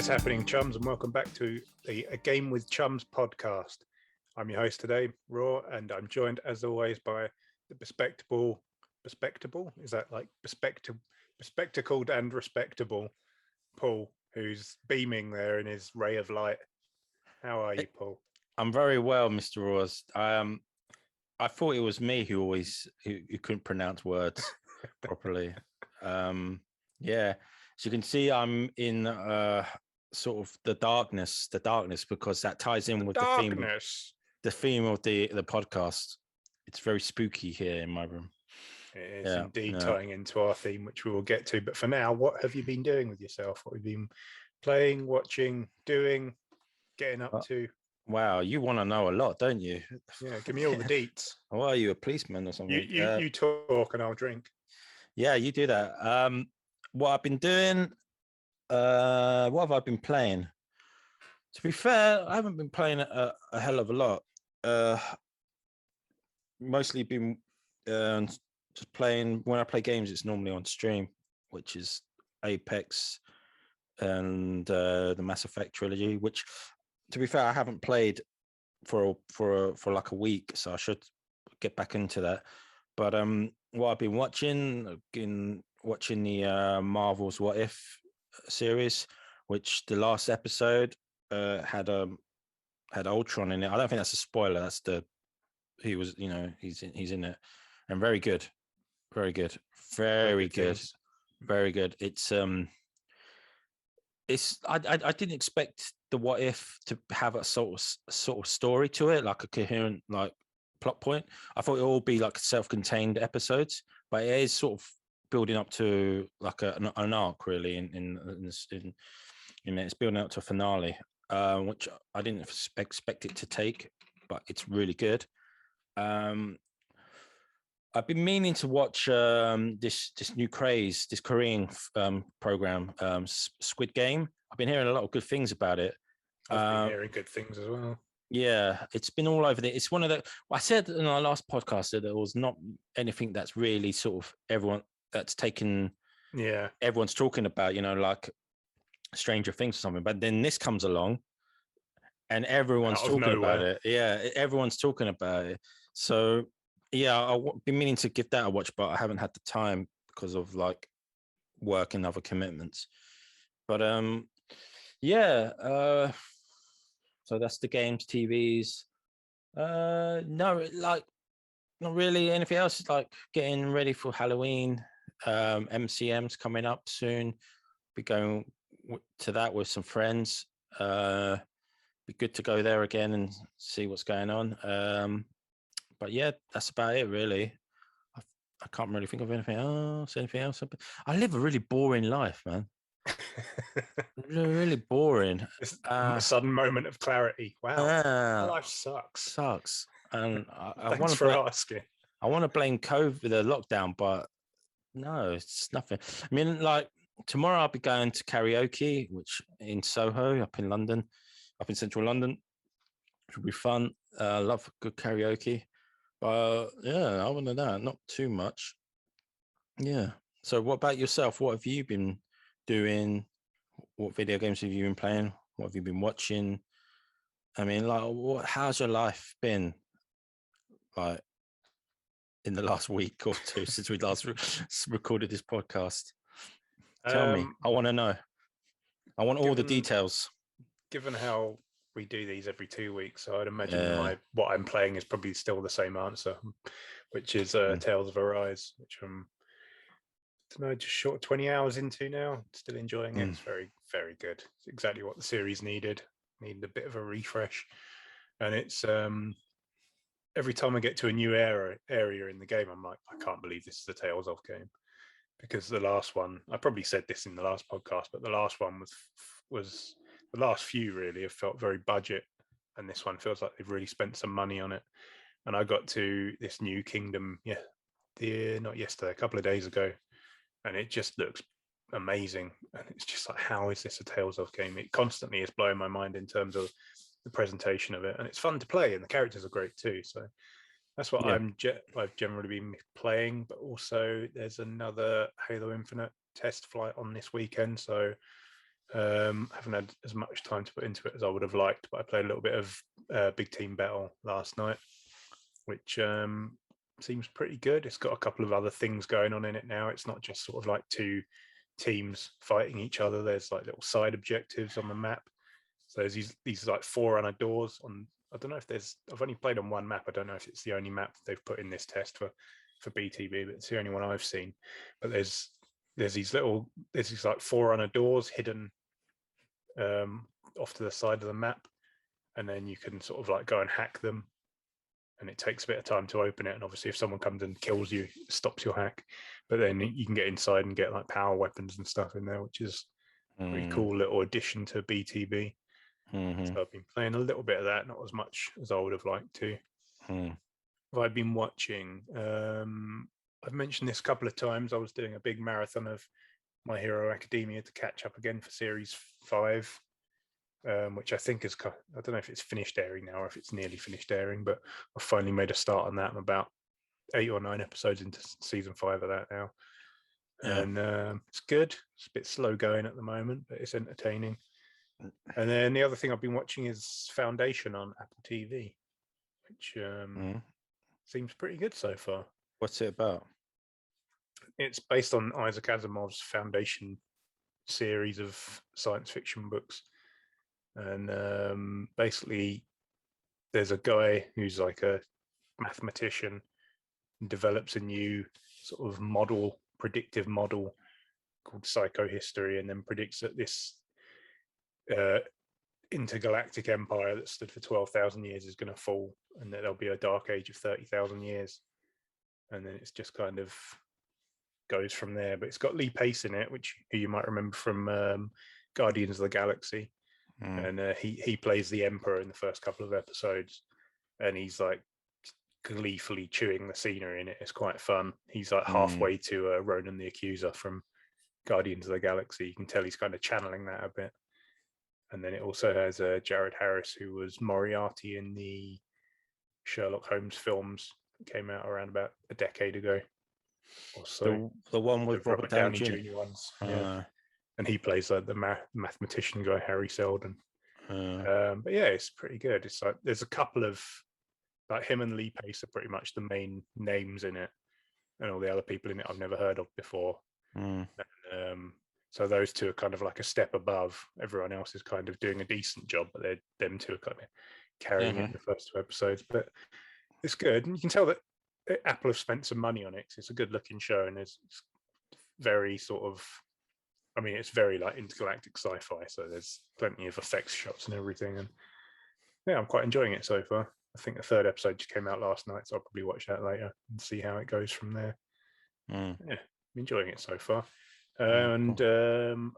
is happening, chums, and welcome back to A Game with Chums podcast. I'm your host today, Raw, and I'm joined, as always, by the bespectacled, is that like bespectacled and respectable Paul, who's beaming there in his ray of light. How are you, Paul? I'm very well, Mr. Ross. I thought it was me who couldn't pronounce words properly. Yeah. As you can see, I'm in sort of the darkness, because that ties in with the theme of the podcast. It's very spooky here in my room. It is indeed tying into our theme, which we will get to. But for now, what have you been doing with yourself? What have you been playing, watching, doing, getting up to? Wow, you want to know a lot, don't you? Yeah, give me all the deets. Well, are you a policeman or something? You talk and I'll drink. Yeah, you do that. What I've been doing, what have I been playing? To be fair, I haven't been playing a hell of a lot. Mostly been just playing. When I play games, it's normally on stream, which is Apex and the Mass Effect trilogy, which, to be fair, I haven't played for like a week, so I should get back into that. But what I've been watching, the Marvel's What If series, which the last episode had Ultron in it. I don't think that's a spoiler. That's he's in it, and very good. Very good. It's I didn't expect the What If to have a sort of story to it, like a coherent like plot point. I thought it would all be like self-contained episodes, but it is sort of building up to like an arc, really. In it's building up to a finale, which I didn't expect it to take, but it's really good. I've been meaning to watch this new craze, this Korean program, Squid Game. I've been hearing a lot of good things about it. I've been hearing good things as well. Yeah, it's been all over it's one of the. I said in our last podcast that there was not anything that's really sort of everyone that's taken. Yeah, everyone's talking about, like Stranger Things or something. But then this comes along, and everyone's talking about it. Yeah, everyone's talking about it. So. Yeah, I've been meaning to give that a watch, but I haven't had the time because of like work and other commitments. But so that's the games, TVs. No, like not really anything else. It's like getting ready for Halloween. MCM's coming up soon. Be going to that with some friends. Be good to go there again and see what's going on. But yeah, that's about it, really. I can't really think of anything else. I live a really boring life, man. really boring. A sudden moment of clarity. Wow, my life sucks. And thanks for asking. I want to blame COVID, the lockdown, but no, it's nothing. I mean, like tomorrow I'll be going to karaoke, which in Soho, up in London, up in central London. It'll be fun. Love good karaoke. Yeah, other than that, not too much. Yeah. So what about yourself? What have you been doing? What video games have you been playing? What have you been watching? I mean, like, how's your life been like in the last week or two since we last recorded this podcast? Tell me. I want to know. I want all the details. Given how we do these every 2 weeks, so I'd imagine what I'm playing is probably still the same answer, which is Tales of Arise, which I'm just short of 20 hours into now. Still enjoying it. It's very, very good. It's exactly what the series needed a bit of a refresh. And it's every time I get to a new area in the game, I'm like, I can't believe this is a Tales of game, because the last one, I probably said this in the last podcast, but the last one was the last few really have felt very budget, and this one feels like they've really spent some money on it. And I got to this new kingdom, not yesterday, a couple of days ago, and it just looks amazing. And it's just like, how is this a Tales of game? It constantly is blowing my mind in terms of the presentation of it, and it's fun to play, and the characters are great too. So that's what I've generally been playing. But also, there's another Halo Infinite test flight on this weekend, so Haven't had as much time to put into it as I would have liked, but I played a little bit of Big Team Battle last night, which seems pretty good. It's got a couple of other things going on in it now. It's not just sort of like two teams fighting each other. There's like little side objectives on the map. So there's these like forerunner doors on. I don't know if there's. I've only played on one map. I don't know if it's the only map they've put in this test for BTB, but it's the only one I've seen. But there's these like forerunner doors hidden off to the side of the map, and then you can sort of like go and hack them. And it takes a bit of time to open it. And obviously, if someone comes and kills you, it stops your hack. But then you can get inside and get like power weapons and stuff in there, which is a pretty cool little addition to BTB. Mm-hmm. So I've been playing a little bit of that, not as much as I would have liked to. I've been watching. I've mentioned this a couple of times. I was doing a big marathon of My Hero Academia to catch up again for Series 5. Which I think is, I don't know if it's finished airing now or if it's nearly finished airing, but I finally made a start on that. I'm about 8 or 9 episodes into season 5 of that now. Yeah. And it's good. It's a bit slow going at the moment, but it's entertaining. And then the other thing I've been watching is Foundation on Apple TV, which seems pretty good so far. What's it about? It's based on Isaac Asimov's Foundation series of science fiction books. And basically, there's a guy who's like a mathematician and develops a new sort of predictive model called psychohistory, and then predicts that this intergalactic empire that stood for 12,000 years is going to fall, and that there'll be a dark age of 30,000 years. And then it's just kind of goes from there. But it's got Lee Pace in it, which you might remember from Guardians of the Galaxy. And he plays the Emperor in the first couple of episodes, and he's like gleefully chewing the scenery in it. It's quite fun. He's like halfway to Ronan the Accuser from Guardians of the Galaxy. You can tell he's kind of channeling that a bit. And then it also has Jared Harris, who was Moriarty in the Sherlock Holmes films that came out around about a decade ago or so. The one with Robert Downey Jr. ones. Yeah. And he plays like the mathematician guy, Harry Seldon. But yeah, it's pretty good. It's like there's a couple of like him and Lee Pace are pretty much the main names in it, and all the other people in it I've never heard of before. And, so those two are kind of like a step above. Everyone else is kind of doing a decent job, but them two are kind of carrying it in the first 2 episodes. But it's good, and you can tell that Apple have spent some money on it. It's a good looking show, and it's very sort of. I mean, it's very like intergalactic sci-fi, so there's plenty of effects shots and everything. And yeah, I'm quite enjoying it so far. I think the 3rd episode just came out last night, so I'll probably watch that later and see how it goes from there. Yeah, I'm enjoying it so far. And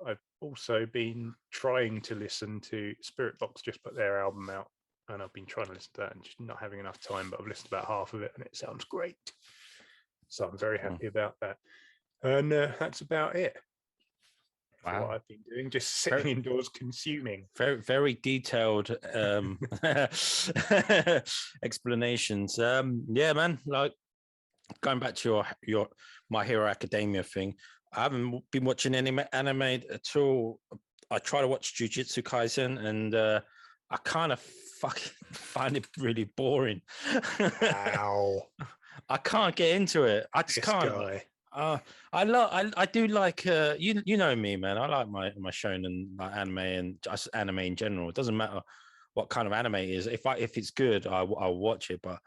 I've also been trying to listen to Spirit Box, just put their album out, and I've been trying to listen to that and just not having enough time, but I've listened to about half of it and it sounds great. So I'm very happy about that. And that's about it. Wow. What I've been doing, just sitting indoors consuming. Very, very detailed explanations. Yeah, man. Like going back to your My Hero Academia thing, I haven't been watching any anime at all. I try to watch Jujutsu Kaisen, and I kind of fucking find it really boring. Wow. I can't get into it. I just can't. Guy. I do like you know me, man. I like my shonen like anime and just anime in general. It doesn't matter what kind of anime it is. If it's good, I'll watch it. But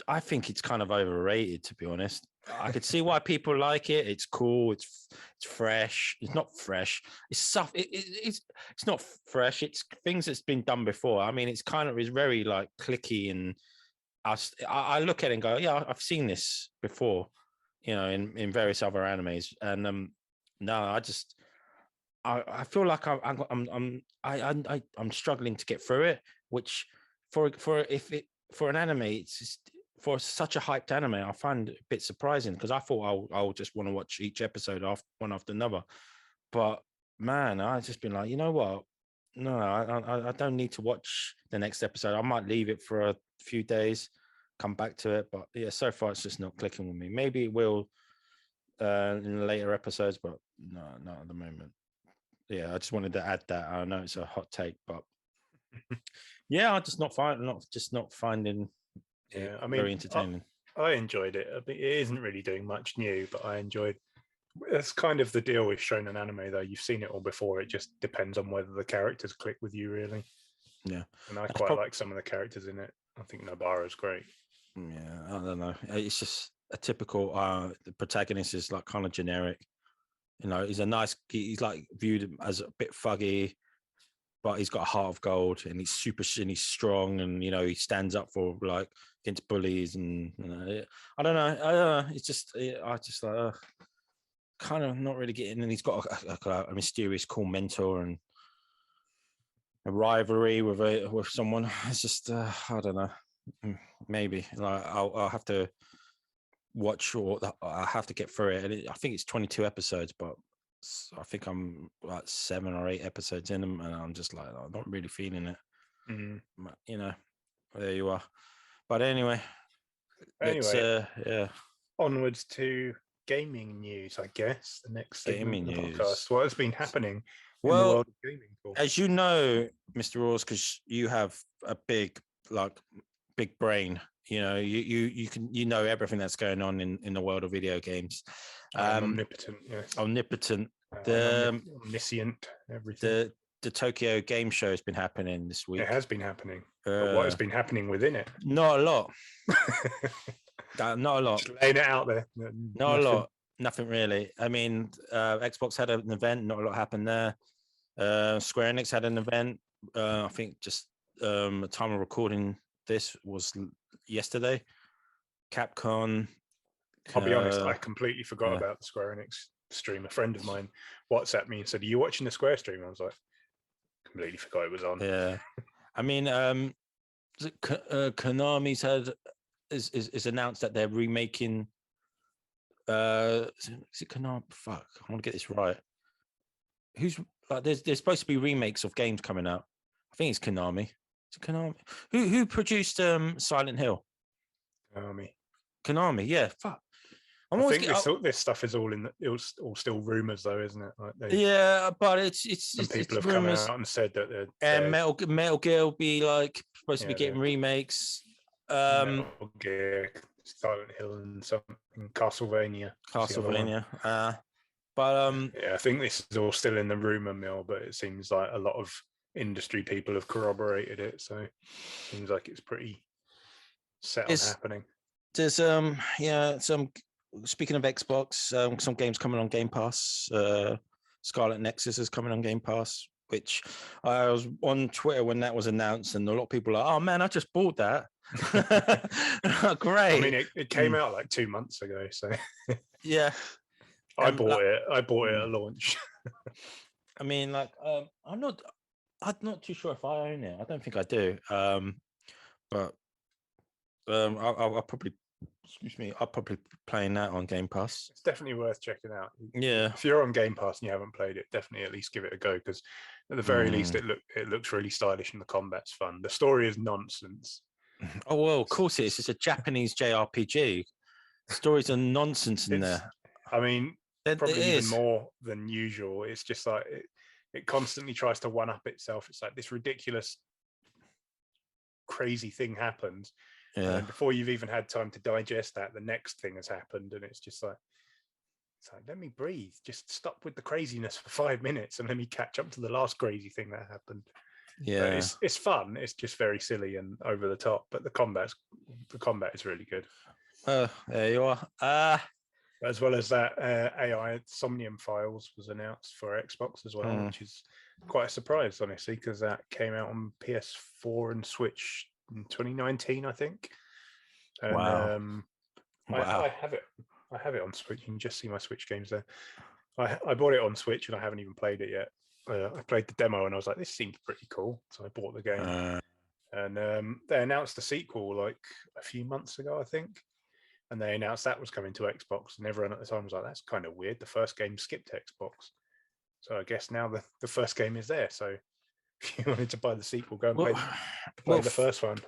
I think it's kind of overrated, to be honest. I could see why people like it. It's cool. It's fresh. It's not fresh. It's stuff. It's not fresh. It's things that's been done before. I mean, it's very like clicky, and I look at it and go, yeah, I've seen this before. You know, in various other animes, and no, I feel like I'm struggling to get through it. Which for an anime, it's just, for such a hyped anime, I find it a bit surprising, because I thought I'll just want to watch each episode one after another. But man, I've just been like, you know what? No, I don't need to watch the next episode. I might leave it for a few days, come back to it, but yeah, so far it's just not clicking with me. Maybe it will in later episodes, but no, not at the moment. yeah, I just wanted to add that. I know it's a hot take, but yeah, I'm just not finding it Yeah, I very mean, entertaining. I enjoyed it. I mean, it isn't really doing much new, but I enjoyed. It's kind of the deal with shonen anime, though. You've seen it all before. It just depends on whether the characters click with you, really. Yeah, And I That's quite like some of the characters in it. I think Nobara's great. yeah, I don't know. It's just a typical. The protagonist is like kind of generic. You know, he's like viewed as a bit fuggy, but he's got a heart of gold, and he's and he's strong, and you know he stands up for like against bullies, and you know, I don't know. It's just I just like kind of not really getting. And he's got a mysterious, cool mentor and a rivalry with someone. It's just I don't know. Maybe like I'll have to watch, or I have to get through it. And I think it's 22 episodes, but I think I'm like 7 or 8 episodes in them, and I'm just like, I'm not really feeling it. But, you know, there you are. But anyway, yeah, onwards to gaming news, I guess. The next segment of the news. podcast. What has been happening in the Well, world of gaming? as you know, Mr. Rawls, because you have a big brain. You know, you know everything that's going on in the world of video games. Omnipotent, yes. Omnipotent. Omniscient, everything. The Tokyo Game Show has been happening this week. It has been happening. But what has been happening within it? Not a lot. Not a lot. Just laying it out there. Not a lot. Nothing really. I mean, Xbox had an event. Not a lot happened there. Square Enix had an event. I think just the time of recording this was yesterday. Capcom. I'll be honest, I completely forgot about the Square Enix stream. A friend of mine WhatsApped me and said, "Are you watching the Square stream?" I was like, completely forgot it was on. Yeah. I mean, Konami's is announced that they're remaking. Is it Konami? Fuck, I want to get this right. Who's like? There's supposed to be remakes of games coming out. I think it's Konami. Is it Konami? Who produced Silent Hill? Konami, yeah. Fuck. I think this stuff is all all still rumors, though, isn't it? Like yeah, but it's people have rumors. come out and said that and Metal Gear will be like supposed to be getting remakes. Metal Gear, Silent Hill, and something, Castlevania. But yeah, I think this is all still in the rumor mill, but it seems like a lot of industry people have corroborated it, so it seems like it's pretty set on happening. There's some. Speaking of Xbox, some games coming on Game Pass. Scarlet Nexus is coming on Game Pass, which I was on Twitter when that was announced, and a lot of people were like, "Oh man, I just bought that." Great. I mean, it came out like 2 months ago, so yeah. I bought it. I bought it at launch. I mean, like, I'm not too sure if I own it. I don't think I do. But I'll probably. Excuse me, I'll probably be playing that on Game Pass. It's definitely worth checking out. Yeah. If you're on Game Pass and you haven't played it, definitely at least give it a go, because at the very least it looks really stylish and the combat's fun. The story is nonsense. Oh, well, of course it is. It's a Japanese JRPG. The stories are nonsense in there. I mean, probably even more than usual. It's just like it constantly tries to one-up itself. It's like this ridiculous, crazy thing happens. Yeah. And before you've even had time to digest that, the next thing has happened, and it's like, let me breathe. Just stop with the craziness for 5 minutes, and let me catch up to the last crazy thing that happened. Yeah, it's fun. It's just very silly and over the top, but the combat is really good. There you are. As well as that, AI Somnium Files was announced for Xbox as well, which is quite a surprise, honestly, because that came out on PS4 and Switch in 2019, I think. And, wow. I have it on Switch. You can just see my Switch games there. I bought it on Switch and I haven't even played it yet. I played the demo and I was like, this seems pretty cool, so I bought the game. And they announced the sequel like a few months ago, I think, and they announced that was coming to Xbox, and everyone at the time was like, that's kind of weird, the first game skipped Xbox, so I guess now the first game is there. So if you wanted to buy the sequel, go and play the first one.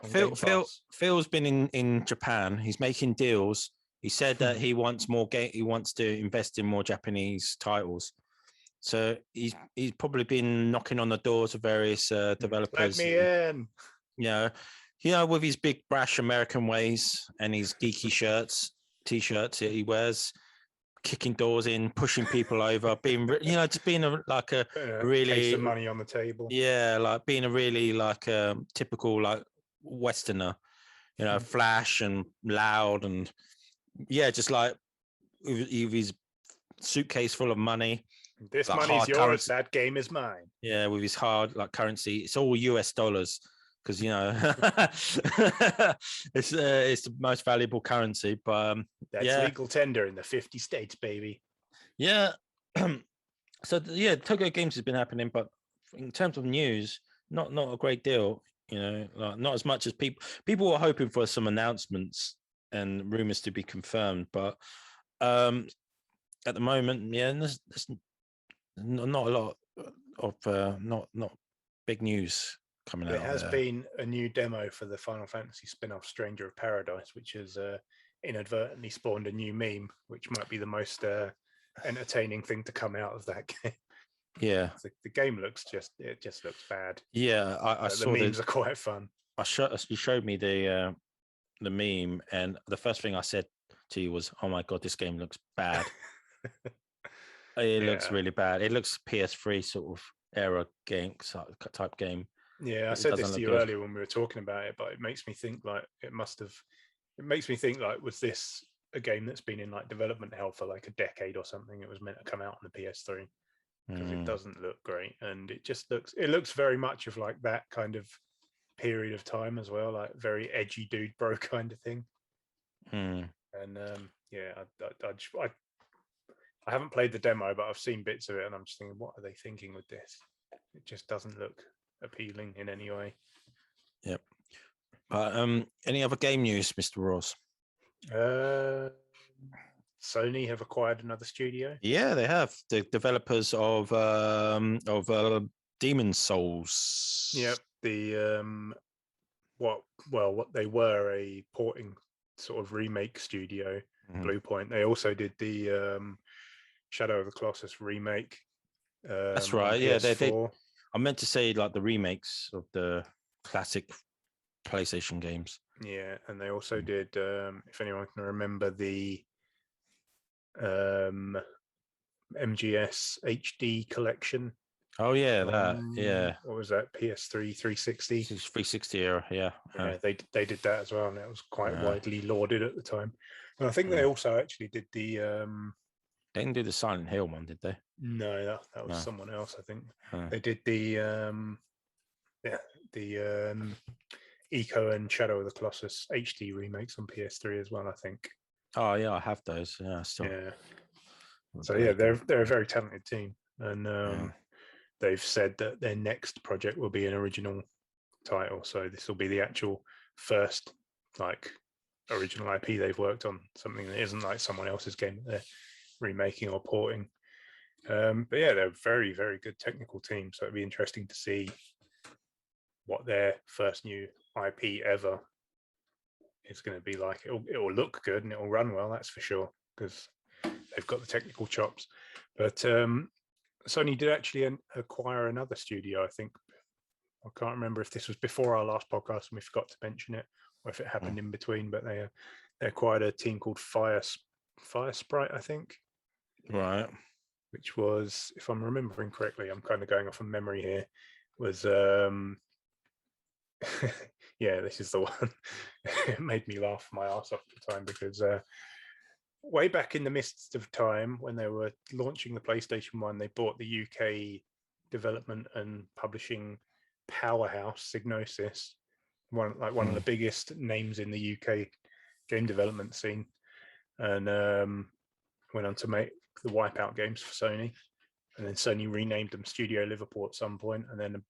Phil's been in Japan. He's making deals. He said that he wants more game. He wants to invest in more Japanese titles. So he's probably been knocking on the doors of various developers. Let me in. With his big brash American ways and his geeky t-shirts that he wears, kicking doors in, pushing people over, being just being a really case of money on the table. Yeah, like being a really typical like Westerner, flash and loud and just like with his suitcase full of money. This money's yours. Currency. That game is mine. Yeah, with his hard currency, it's all US dollars because it's the most valuable currency. But that's legal tender in the 50 states, baby. Yeah. So Tokyo Games has been happening, but in terms of news, not a great deal. Not as much as people were hoping for some announcements and rumors to be confirmed, but at the moment, there's not a lot of not big news coming out. There has been a new demo for the Final Fantasy spin-off Stranger of Paradise, which has inadvertently spawned a new meme, which might be the most entertaining thing to come out of that game. Yeah, the game looks looks bad. Yeah, I saw the memes are quite fun. You showed me the meme, and the first thing I said to you was, "Oh my god, this game looks bad." It looks really bad. It looks PS3 sort of era game type game. Yeah, I said this to you earlier when we were talking about it, but it makes me think like was this a game that's been in like development hell for like a decade or something? It was meant to come out on the PS3 because it doesn't look great, and it looks very much of like that kind of period of time as well, like very edgy dude bro kind of thing. And I haven't played the demo, but I've seen bits of it, and I'm just thinking, what are they thinking with this? It just doesn't look appealing in any way. Yep. But any other game news, Mr. Ross? Sony have acquired another studio. Yeah, they have. The developers of Demon's Souls. Yep. The what they were a porting sort of remake studio, Bluepoint. They also did the Shadow of the Colossus remake. That's right. Yeah, they. I meant to say like the remakes of the classic PlayStation games. Yeah, and they also did. If anyone can remember the MGS HD collection. Oh yeah, that What was that? PS3 360. 360 era. Yeah. They did that as well, and it was quite widely lauded at the time. And I think they also actually did the. They didn't do the Silent Hill one, did they? No, that was someone else. I think they did the Eco and Shadow of the Colossus HD remakes on PS3 as well, I think. Oh yeah, I have those. Yeah, still. Yeah. So yeah, they're a very talented team, and they've said that their next project will be an original title. So this will be the actual first like original IP they've worked on, something that isn't like someone else's game that they're remaking or porting. But yeah, they're a very, very good technical team. So it'd be interesting to see what their first new IP ever is going to be like. It will look good and it will run well, that's for sure, because they've got the technical chops. But Sony did actually acquire another studio, I think. I can't remember if this was before our last podcast and we forgot to mention it, or if it happened in between. But they acquired a team called Fire Sprite, I think. Right. Which was, if I'm remembering correctly, I'm kind of going off of memory here, was yeah, this is the one. It made me laugh my ass off at the time because way back in the midst of time when they were launching the PlayStation 1, they bought the UK development and publishing powerhouse, Psygnosis, one of the biggest names in the UK game development scene, and went on to make the Wipeout games for Sony, and then Sony renamed them Studio Liverpool at some point, and then I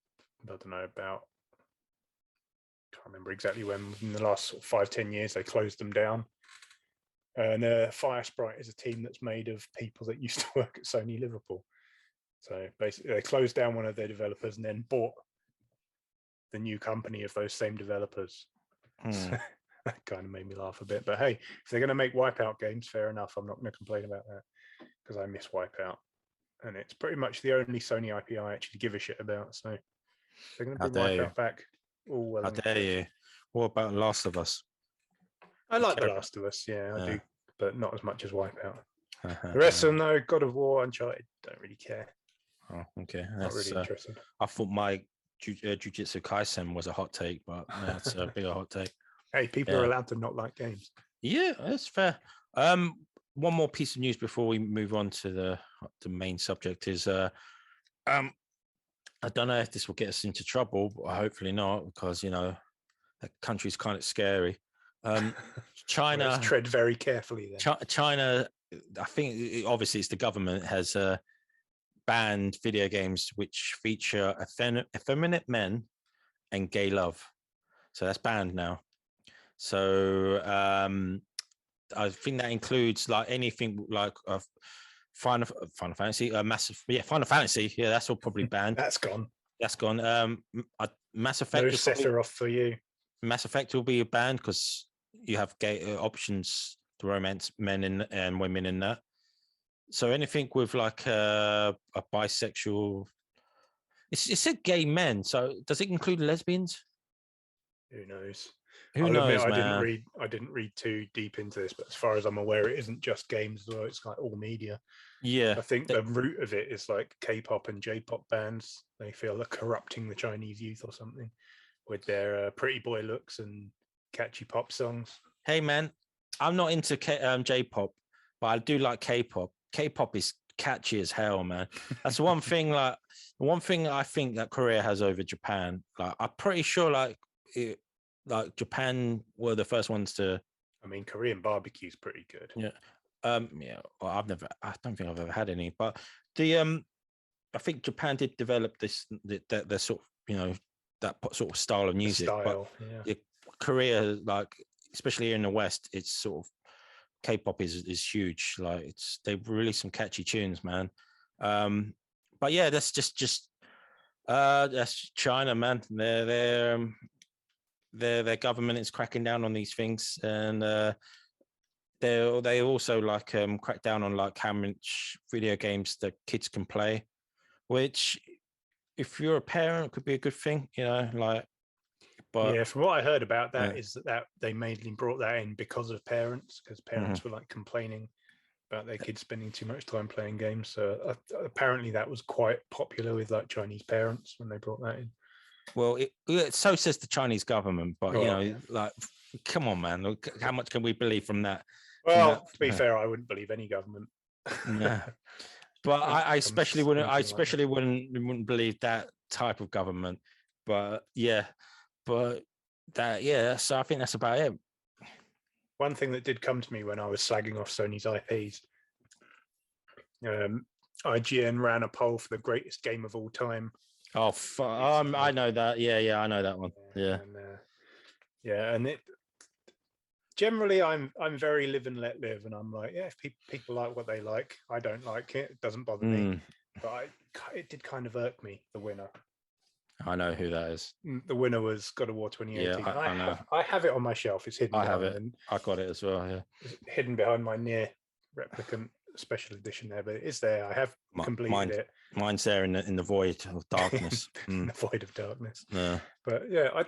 don't know about, can't remember exactly when, in the last sort of 5-10 years they closed them down. And Fire Sprite is a team that's made of people that used to work at Sony Liverpool. So basically they closed down one of their developers and then bought the new company of those same developers. So that kind of made me laugh a bit. But hey, if they're going to make Wipeout games, fair enough. I'm not going to complain about that because I miss Wipeout. and it's pretty much the only Sony IP I actually give a shit about. So they're going to How bring dare you? Wipeout back. All well How and dare good. you? What about Last of Us? I like The Last of Us, yeah, I Yeah. do, but not as much as Wipeout. The The rest of them, though, God of War, Uncharted, don't really care. Oh, okay. Not really interested. I thought my Jujutsu Kaisen was a hot take, but that's a bigger hot take. Hey, people are allowed to not like games. Yeah, that's fair. One more piece of news before we move on to the main subject is I don't know if this will get us into trouble, but hopefully not, because the country's kind of scary. China, Let's tread very carefully then. China, I think obviously it's the government has banned video games which feature effeminate men and gay love. So that's banned now. So I think that includes like anything like Final Fantasy, Final Fantasy. Yeah, that's all probably banned. That's gone. Mass Effect. No Sephiroth for you. Mass Effect will be banned because you have gay options to romance men and women in that. So anything with like a bisexual, it said gay men. So does it include lesbians? Who knows? Who knows, admit, man? I didn't read too deep into this, but as far as I'm aware, it isn't just games as well. It's like all media. Yeah, I think the root of it is like K-pop and J-pop bands. They feel they're corrupting the Chinese youth or something with their pretty boy looks and catchy pop songs. Hey, man, I'm not into J-pop, but I do like K-pop. K-pop is catchy as hell, man. That's one thing. Like one thing I think that Korea has over Japan. Like I'm pretty sure, like Japan were the first ones to. I mean, Korean barbecue is pretty good. Yeah. Yeah. Well, I don't think I've ever had any, but I think Japan did develop the sort of, that sort of style of music. Style, but Korea, like especially here in the West, it's sort of K-pop is huge. Like they've released some catchy tunes, man. But yeah, that's just that's China, man. Their government is cracking down on these things, and they also like crack down on like how much video games that kids can play, which if you're a parent could be a good thing, like. But yeah, from what I heard about that is that they mainly brought that in because of parents, because parents were like complaining about their kids spending too much time playing games. So apparently that was quite popular with like Chinese parents when they brought that in. Well, so says the Chinese government, but like, come on, man, how much can we believe from that? Well, to be fair, I wouldn't believe any government. Yeah, but I especially wouldn't. I especially wouldn't believe that type of government. But that, so I think that's about it. One thing that did come to me when I was slagging off Sony's IPs, IGN ran a poll for the greatest game of all time. Oh, I know that. Yeah, I know that one. Yeah, and it generally I'm very live and let live, and I'm like, yeah, if people like what they like, I don't like it. It doesn't bother me, but it did kind of irk me. The winner. I know who that is. The winner was God of War 2018. Yeah, I know. I have it on my shelf. It's hidden. I have it. And I got it as well. Yeah, it's hidden behind my near replicant special edition there, but it is there. I have completed it. Mine's there in the void of darkness. In the void of darkness. Yeah. But yeah,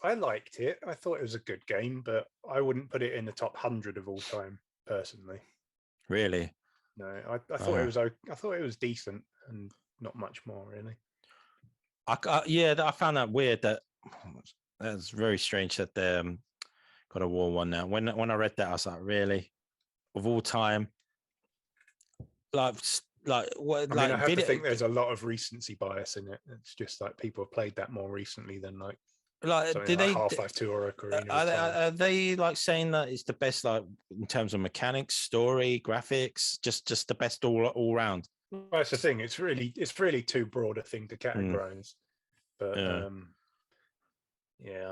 I liked it. I thought it was a good game, but I wouldn't put it in the top 100 of all time personally. Really? No, I thought it was. I thought it was decent and not much more really. I found that weird. That's very strange that they got a War one now. When I read that, I was like, really, of all time, like what? I mean, I have to think there's a lot of recency bias in it. It's just like people have played that more recently than like did they Half-Life 2 or Ocarina? Are they like saying that it's the best, like in terms of mechanics, story, graphics, just the best all round? Well, that's the thing. It's really too broad a thing to categorize. But I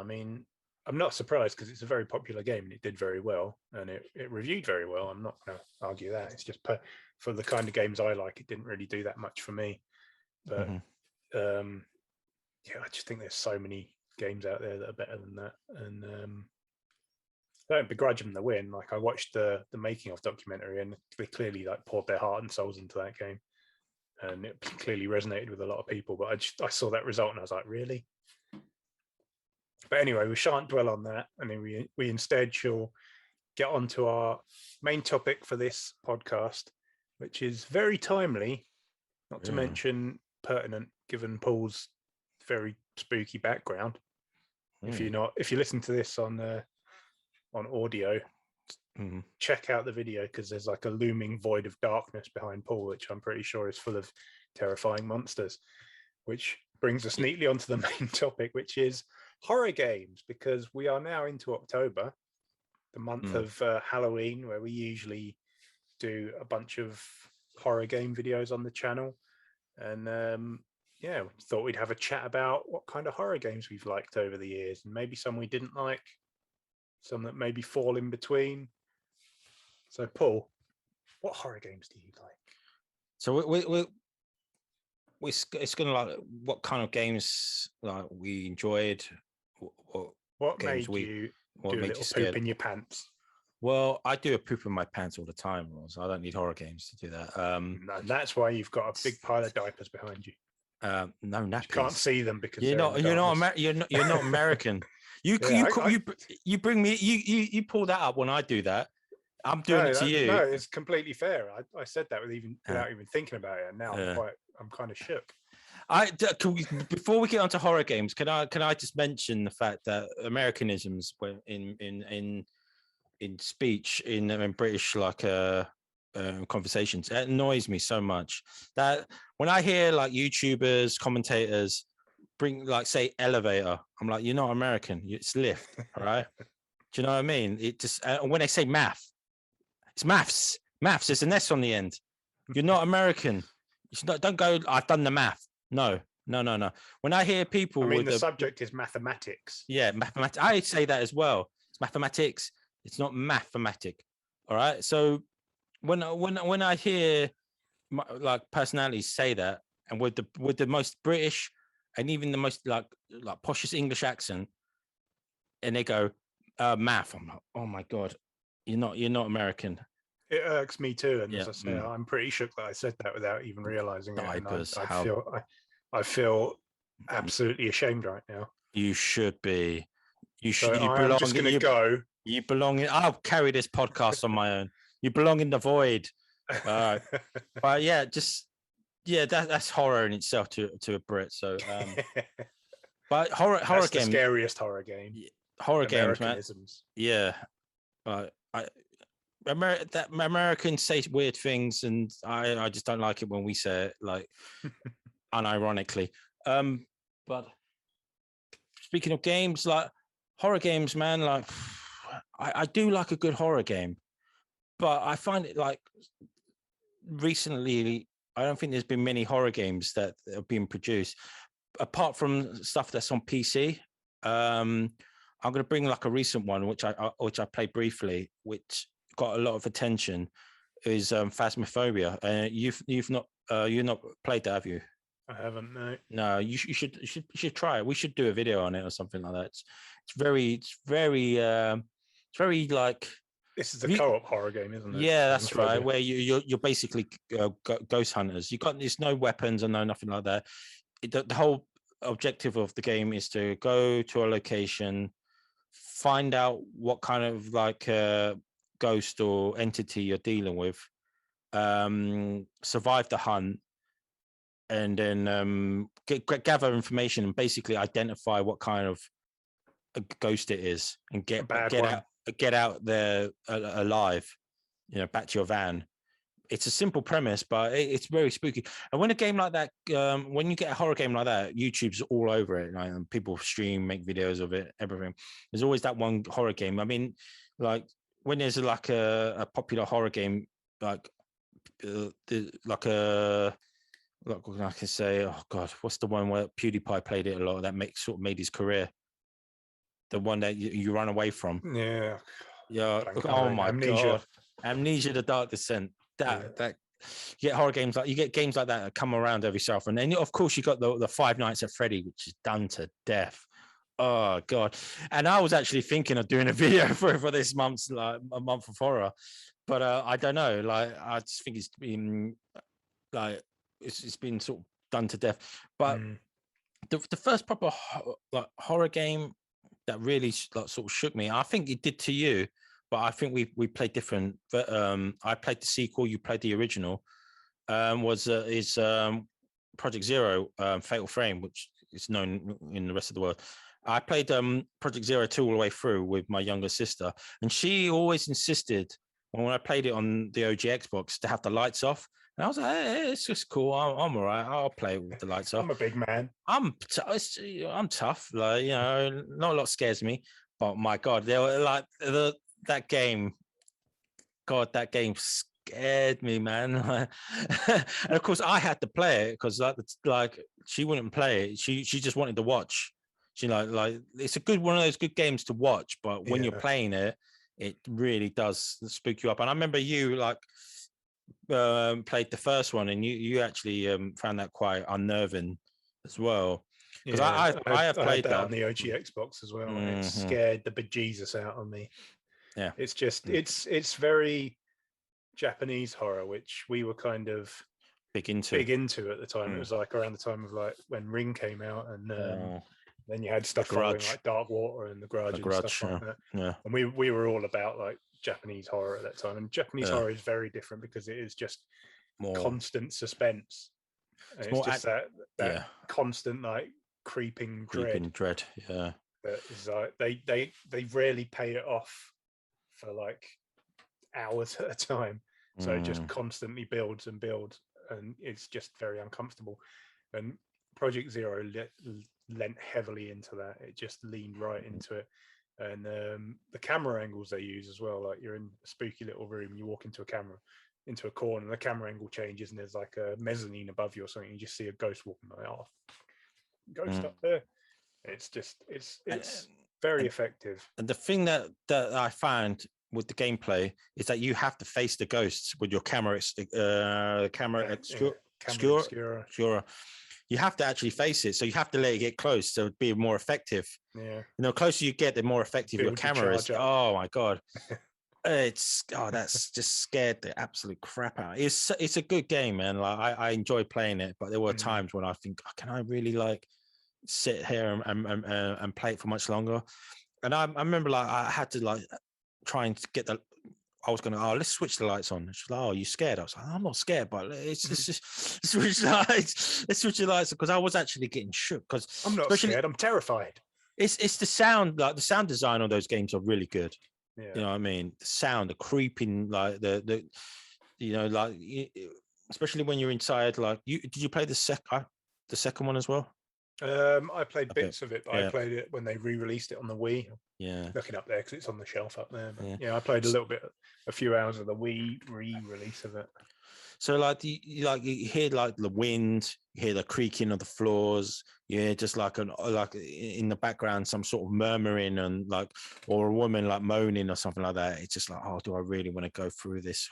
mean, I'm not surprised because it's a very popular game and it did very well and it reviewed very well. I'm not going to argue that. It's just for the kind of games I like, it didn't really do that much for me. But I just think there's so many games out there that are better than that. And I don't begrudge them the win. Like I watched the making of documentary and they clearly like poured their heart and souls into that game. and it clearly resonated with a lot of people. But I saw that result and I was like, really? But anyway, we shan't dwell on that, and then we instead shall get on to our main topic for this podcast, which is very timely, not to mention pertinent, given Paul's very spooky background. If you listen to this on audio, check out the video, because there's like a looming void of darkness behind Paul, which I'm pretty sure is full of terrifying monsters. Which brings us neatly onto the main topic, which is horror games, because we are now into October, the month of Halloween, where we usually do a bunch of horror game videos on the channel. And we thought we'd have a chat about what kind of horror games we've liked over the years, and maybe some we didn't like, some that maybe fall in between. So, Paul, what horror games do you like? So it's gonna like what kind of games like we enjoyed. What made you do a little poop in your pants? Well, I do a poop in my pants all the time, so I don't need horror games to do that. No, that's why you've got a big pile of diapers behind you. No nappies. You can't see them because you're not American. You bring me you pull that up when I do that. I'm doing it to you. No, it's completely fair. I said that without even thinking about it, and now I'm kind of shook. Before we get onto horror games, can I just mention the fact that Americanisms in speech in British conversations, it annoys me so much that when I hear like YouTubers, commentators bring say elevator, I'm like, you're not American, it's lift. All right. Do you know what I mean? It just when they say math, it's maths. There's an S on the end. You're not American. Don't go, I've done the math. No. When I hear people, the subject is mathematics. Yeah, mathematics. I say that as well. It's mathematics. It's not mathematic. All right. So when I hear like personalities say that, and with the most British and even the most like poshest English accent, and they go math, I'm like, oh my god, you're not American. It irks me too, and as I say, I'm pretty shook that I said that without even realizing it. I feel absolutely ashamed right now. You should be. You should. So I'm just going to go. You belong in. I'll carry this podcast on my own. You belong in the void. But that's horror in itself to a Brit. So, but horror that's game, the scariest horror game. Horror games, man. Yeah, that Americans say weird things, and I just don't like it when we say it like unironically. But speaking of games, like horror games, man, like I do like a good horror game, but I find it like recently, I don't think there's been many horror games that have been produced apart from stuff that's on PC. I'm going to bring like a recent one, which I played briefly, which got a lot of attention, is Phasmophobia. You've not played that, have you? I haven't. No, you should try it. We should do a video on it or something like that. It's very like. This is a co-op horror game, isn't it? Yeah, that's right. Where you're basically ghost hunters. There's no weapons and no nothing like that. The whole objective of the game is to go to a location, find out what kind of like ghost or entity you're dealing with, survive the hunt, and then gather information and basically identify what kind of a ghost it is, and get out there alive, back to your van. It's a simple premise, but it's very spooky. And when a game like that, when you get a horror game like that, YouTube's all over it. Like, and people stream, make videos of it, everything. There's always that one horror game. I mean, like when there's like a popular horror game, like I can say, oh god, what's the one where PewDiePie played it a lot? That sort of made his career. The one that you run away from. Yeah. Oh my god, Amnesia: The Dark Descent. That you get horror games you get games like that come around every so often. And of course you got the Five Nights at Freddy, which is done to death. Oh god. And I was actually thinking of doing a video for this month's a month of horror, but I don't know. Like I just think it's been like it's been sort of done to death. But the first proper like horror game that really like sort of shook me, I think it did to you, but I think we played different. But I played the sequel, you played the original. Is Project Zero, Fatal Frame, which is known in the rest of the world. I played Project Zero 2 all the way through with my younger sister, and she always insisted when I played it on the OG Xbox to have the lights off. And I was like, hey, it's just cool. I'm all right. I'll play with the lights off. I'm a big man. I'm tough. Like, you know, not a lot scares me. But my God, they were like that game. God, that game scared me, man. And of course, I had to play it because like she wouldn't play it. She just wanted to watch. She like it's one of those good games to watch, but when you're playing it, it really does spook you up. And I remember you like played the first one, and you actually found that quite unnerving as well. Because I have played that on the OG Xbox as well, and it scared the bejesus out of me. Yeah, it's just it's very Japanese horror, which we were kind of big into at the time. It was like around the time of like when Ring came out, and then you had stuff following like Dark Water and The Grudge and stuff like that. Yeah, and we were all about like Japanese horror at that time. And Japanese horror is very different because it is just more constant suspense. And it's just that constant like creeping dread. Yeah, that is like they rarely pay it off for like hours at a time. So it just constantly builds and builds, and it's just very uncomfortable. And Project Zero lent heavily into that. It just leaned right into it. And the camera angles they use as well, like you're in a spooky little room, you walk into a corner, and the camera angle changes, and there's like a mezzanine above you or something, you just see a ghost walking, like, oh, ghost up there. It's very effective. And the thing that I found with the gameplay is that you have to face the ghosts with your camera obscura. You have to actually face it, so you have to let it get close to be more effective. Yeah, the closer you get, the more effective your camera is. Oh my God, that's just scared the absolute crap out. It's a good game, man. Like I enjoy playing it, but there were times when I think, can I really like sit here and play it for much longer? And I remember like I had to like try and get I was going to, let's switch the lights on. She's like, oh, you scared? I was like, I'm not scared, but it's just switch the lights. Let's switch the lights, because I was actually getting shook. Because I'm not scared, I'm terrified. It's the sound, like the sound design on those games are really good. Yeah. You know what I mean? The sound, the creeping, like the you know, like especially when you're inside. Like, did you play the second one as well? I played bits of it, but I played it when they re-released it on the Wii. Yeah, looking up there because it's on the shelf up there. But I played a few hours of the Wii re-release of it. So like you hear like the wind, you hear the creaking of the floors, you hear just like in the background some sort of murmuring and like, or a woman like moaning or something like that. It's just like, oh, do I really want to go through this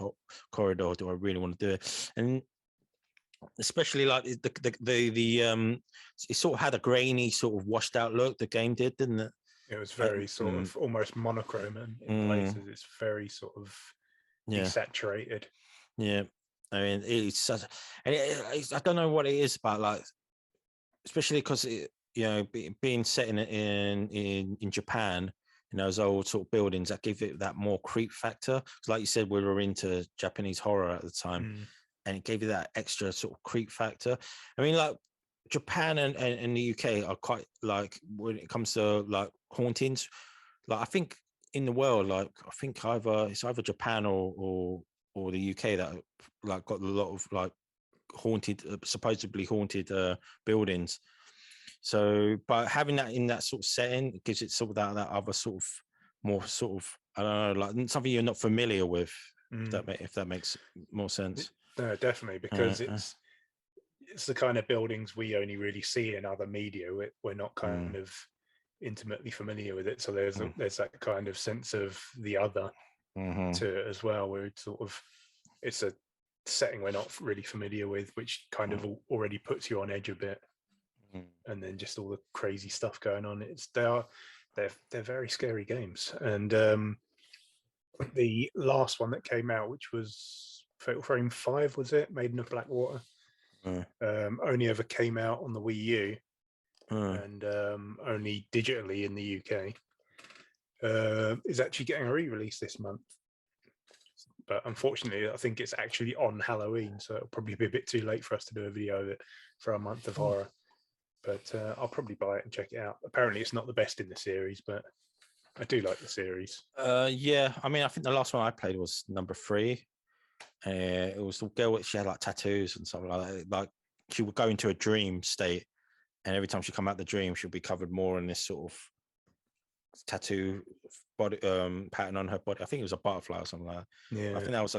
corridor? Do I really want to do it? And especially like the it sort of had a grainy sort of washed out look. The game did, didn't it? It was very sort of almost monochrome in places. It's very sort of desaturated. Yeah, I mean, it's such. And I don't know what it is about, like, especially because being set in Japan, in those old sort of buildings, that give it that more creep factor. Like you said, we were into Japanese horror at the time. And it gave you that extra sort of creep factor. I mean, like Japan and the UK are quite like, when it comes to like hauntings, like I think in the world, like I think it's either Japan or the UK that like got a lot of like supposedly haunted buildings. So, but having that in that sort of setting, it gives it sort of that other sort of more sort of, I don't know, like something you're not familiar with. If that makes more sense. No, definitely, because it's the kind of buildings we only really see in other media. We're not kind of intimately familiar with it, so there's that kind of sense of the other to it as well, where it's a setting we're not really familiar with, which kind of already puts you on edge a bit. And then just all the crazy stuff going on. They're very scary games. And the last one that came out, which was Fatal Frame 5, was it? Maiden of Blackwater. Only ever came out on the Wii U, and only digitally in the UK. Is actually getting a re-release this month. But unfortunately, I think it's actually on Halloween, so it'll probably be a bit too late for us to do a video of it for our month of horror. But I'll probably buy it and check it out. Apparently, it's not the best in the series, but I do like the series. Yeah, I mean, I think the last one I played was number 3. It was the girl which she had like tattoos and stuff like that. Like she would go into a dream state, and every time she come out the dream, she'll be covered more in this sort of tattoo body pattern on her body. I think it was a butterfly or something like that. Yeah, I think that was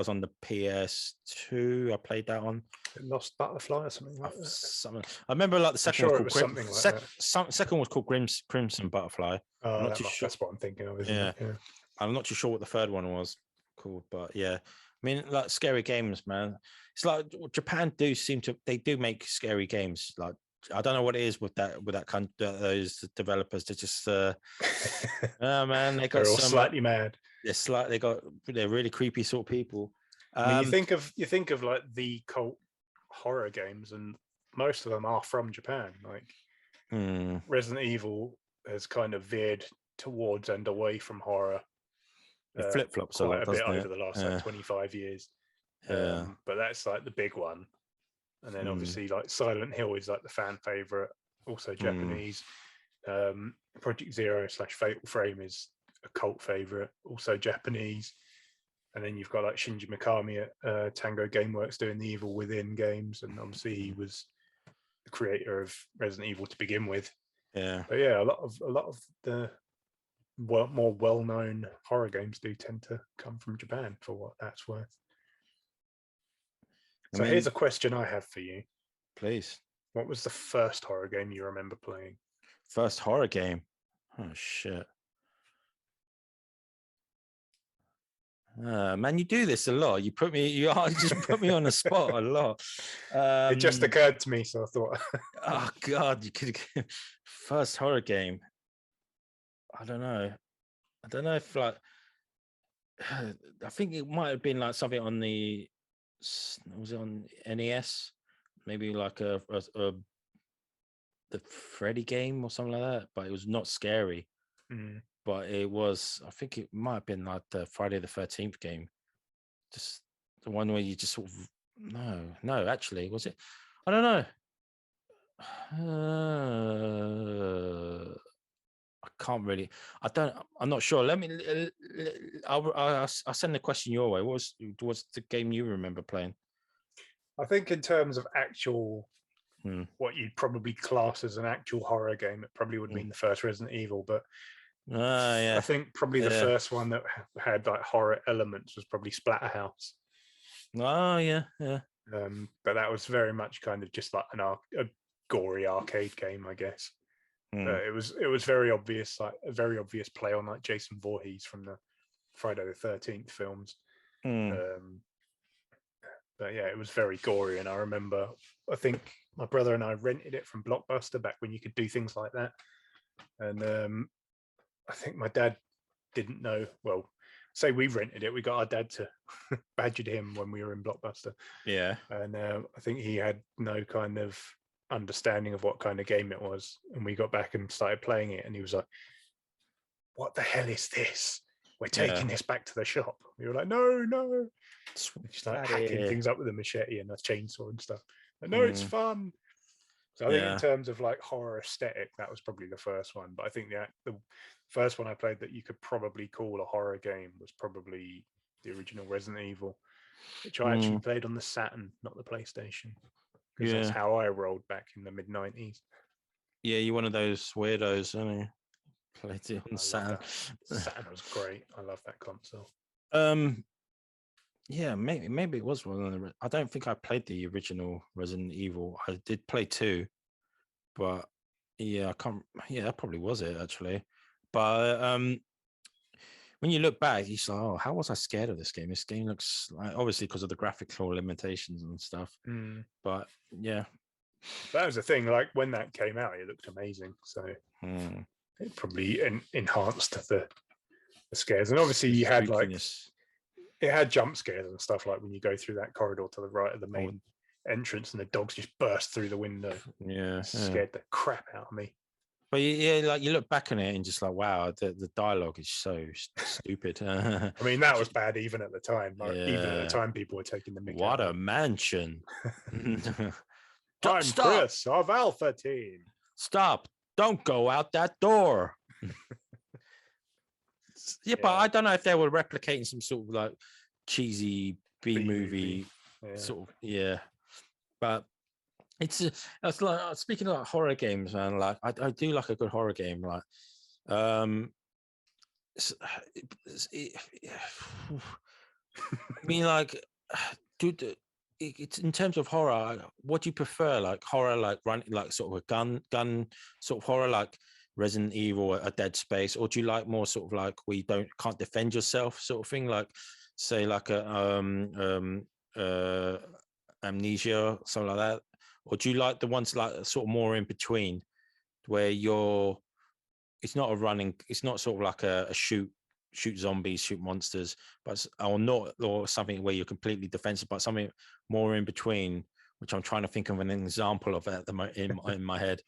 on the PS2. I played that on. Lost Butterfly or something like that. I remember like the second one was something like that. Second one was called Crimson Butterfly. Oh, I'm not too sure. That's what I'm thinking of, isn't it? Yeah. I'm not too sure what the third one was called, but yeah. I mean, like scary games, man. It's like Japan do make scary games. Like I don't know what it is with that kind of those developers. They're just oh man, they're all slightly mad. They're really creepy sort of people. I mean, you think of like the cult horror games, and most of them are from Japan. Like Resident Evil has kind of veered towards and away from horror. Flip flops quite a bit over the last like 25 years. Yeah. But that's like the big one. And then obviously like Silent Hill is like the fan favorite, also Japanese. Project Zero / Fatal Frame is a cult favorite, also Japanese. And then you've got like Shinji Mikami at Tango Gameworks doing the Evil Within games, and obviously he was the creator of Resident Evil to begin with. Yeah. But yeah, a lot of the more well-known horror games do tend to come from Japan, for what that's worth. So here's a question I have for you. Please. What was the first horror game you remember playing? First horror game? Oh, shit. Man, you do this a lot. You just put me on the spot a lot. It just occurred to me, so I thought. Oh, God. You could. First horror game. I don't know if like. I think it might have been like something on the. Was it on NES? Maybe like the Freddy game or something like that, but it was not scary. But it was, I think it might have been like the Friday the 13th game, just the one where you just sort of no, actually, was it? I don't know. I can't really. I'm not sure. I'll send the question your way. What's the game you remember playing? I think in terms of actual, what you'd probably class as an actual horror game, it probably would mean the first Resident Evil. But yeah, I think probably the first one that had like horror elements was probably Splatterhouse. Oh yeah. But that was very much kind of just like a gory arcade game, I guess. It was very obvious, like a very obvious play on like Jason Voorhees from the Friday the 13th films. But yeah, it was very gory, and I remember, I think my brother and I rented it from Blockbuster back when you could do things like that. And I think my dad didn't know. Well, say we rented it, we got our dad to badgered him when we were in Blockbuster. Yeah, and I think he had no kind of understanding of what kind of game it was, and we got back and started playing it, and he was like, "What the hell is this? We're taking this back to the shop." We were like, no. Just like hacking things up with a machete and a chainsaw and stuff. Like, no, it's fun. So I think in terms of like horror aesthetic, that was probably the first one. But I think the first one I played that you could probably call a horror game was probably the original Resident Evil, which I actually played on the Saturn, not the PlayStation. Because that's how I rolled back in the mid-90s. Yeah, you're one of those weirdos, aren't you? Played it on Saturn. Saturn was great. I love that console. Yeah, maybe it was one of the. I don't think I played the original Resident Evil. I did play 2, but yeah, I can't. Yeah, that probably was it actually. But when you look back, you're like, oh, how was I scared of this game? This game looks like, obviously because of the graphical limitations and stuff. But yeah, that was the thing. Like when that came out, it looked amazing. So it probably enhanced the scares. And obviously, you had like. It had jump scares and stuff, like when you go through that corridor to the right of the main entrance, and the dogs just burst through the window. Yeah, Scared the crap out of me. But yeah, like you look back on it and just like, wow, the dialogue is so stupid. I mean, that was bad even at the time. Like, even at the Yeah. time, people were taking the mick. What a mansion. I'm Stop. Chris of Alpha Team. Stop. Don't go out that door. Yeah, but I don't know if they were replicating some sort of like cheesy B-movie sort of, but it's like speaking of like horror games, man. Like I do like a good horror game. Like, I mean, like, dude, it's in terms of horror. What do you prefer? Like horror, like run, like sort of a gun sort of horror, like Resident Evil, a Dead Space, or do you like more sort of like where you can't defend yourself sort of thing, like say like a Amnesia, something like that, or do you like the ones like sort of more in between where it's not a running, it's not sort of like a shoot zombies, shoot monsters, but or something where you're completely defensive, but something more in between, which I'm trying to think of an example of at the moment in my head.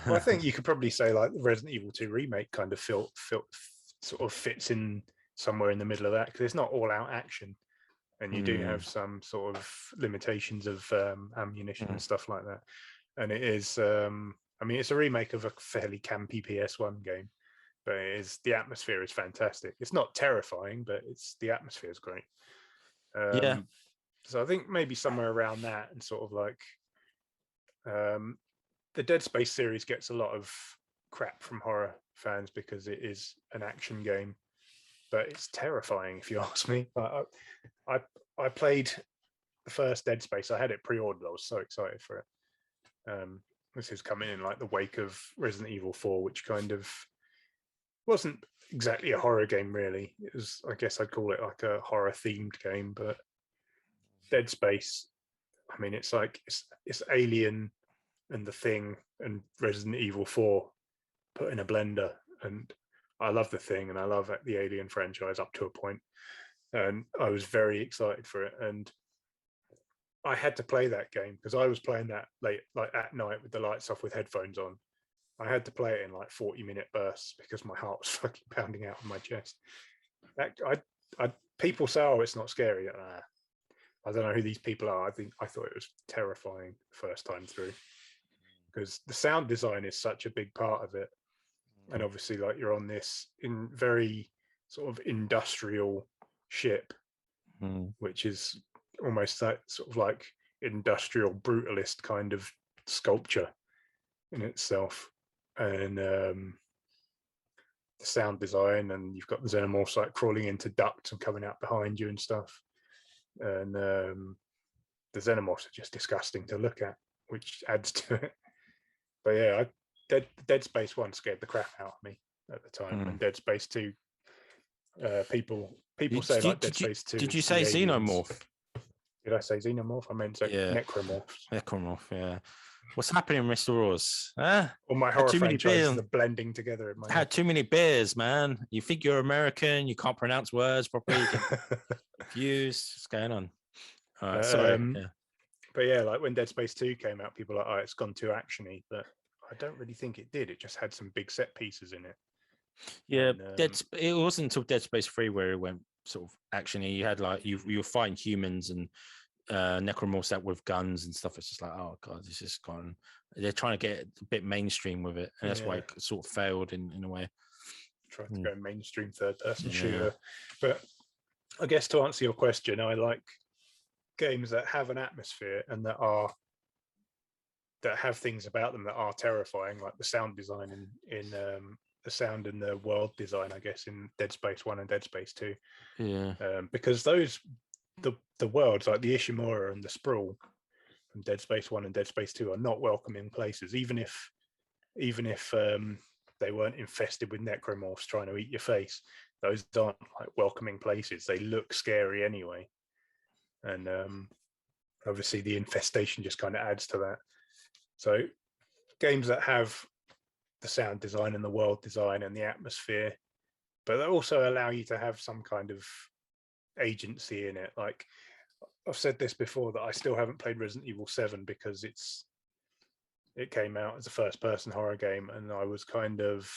Well, I think you could probably say like the Resident Evil 2 remake kind of sort of fits in somewhere in the middle of that, because it's not all out action, and you do have some sort of limitations of ammunition and stuff like that. And it is, I mean, it's a remake of a fairly campy PS1 game, but the atmosphere is fantastic. It's not terrifying, but the atmosphere is great. So I think maybe somewhere around that, and sort of like the Dead Space series gets a lot of crap from horror fans because it is an action game, but it's terrifying if you ask me. I played the first Dead Space. I had it pre-ordered. I was so excited for it. This is coming in like the wake of Resident Evil 4, which kind of wasn't exactly a horror game, really. It was, I guess I'd call it like a horror themed game, but Dead Space, I mean, it's like it's Alien and The Thing and Resident Evil 4 put in a blender. And I love The Thing and I love the Alien franchise up to a point, and I was very excited for it. And I had to play that game because I was playing that late, like at night with the lights off with headphones on. I had to play it in like 40-minute bursts because my heart was fucking pounding out of my chest. People say, "Oh, it's not scary." I don't know who these people are. I thought it was terrifying the first time through, because the sound design is such a big part of it. And obviously, like, you're on this in very sort of industrial ship, which is almost that sort of like industrial brutalist kind of sculpture in itself. And the sound design, and you've got the xenomorphs like crawling into ducts and coming out behind you and stuff. And the xenomorphs are just disgusting to look at, which adds to it. But yeah, Dead Space 1 scared the crap out of me at the time. And Dead Space 2, people say like Dead Space 2. Did you say xenomorph? Did I say xenomorph? I meant necromorphs. Necromorph, yeah. What's happening, Mr. Ross? Huh? All my horror franchises are blending together in my head. Had too many beers, man. You think you're American, you can't pronounce words properly, you get confused. What's going on? All right, sorry. But yeah, like when Dead Space 2 came out, people were like, "Oh, it's gone too actiony," but I don't really think it did. It just had some big set pieces in it. Yeah, it wasn't until Dead Space 3 where it went sort of actiony. You had like you were fighting humans and necromorphs out with guns and stuff. It's just like, oh god, this is gone. They're trying to get a bit mainstream with it, and that's why it sort of failed in a way. Tried to go mainstream third-person shooter, but I guess to answer your question, I like games that have an atmosphere and that have things about them that are terrifying, like the sound design in the sound and the world design, I guess, in Dead Space 1 and Dead Space 2. Yeah, because those the worlds like the Ishimura and the Sprawl from Dead Space 1 and Dead Space 2 are not welcoming places, even if they weren't infested with necromorphs trying to eat your face. Those aren't like welcoming places. They look scary anyway. And obviously the infestation just kind of adds to that. So games that have the sound design and the world design and the atmosphere, but they also allow you to have some kind of agency in it. Like, I've said this before that I still haven't played Resident Evil 7 because it came out as a first-person horror game, and I was kind of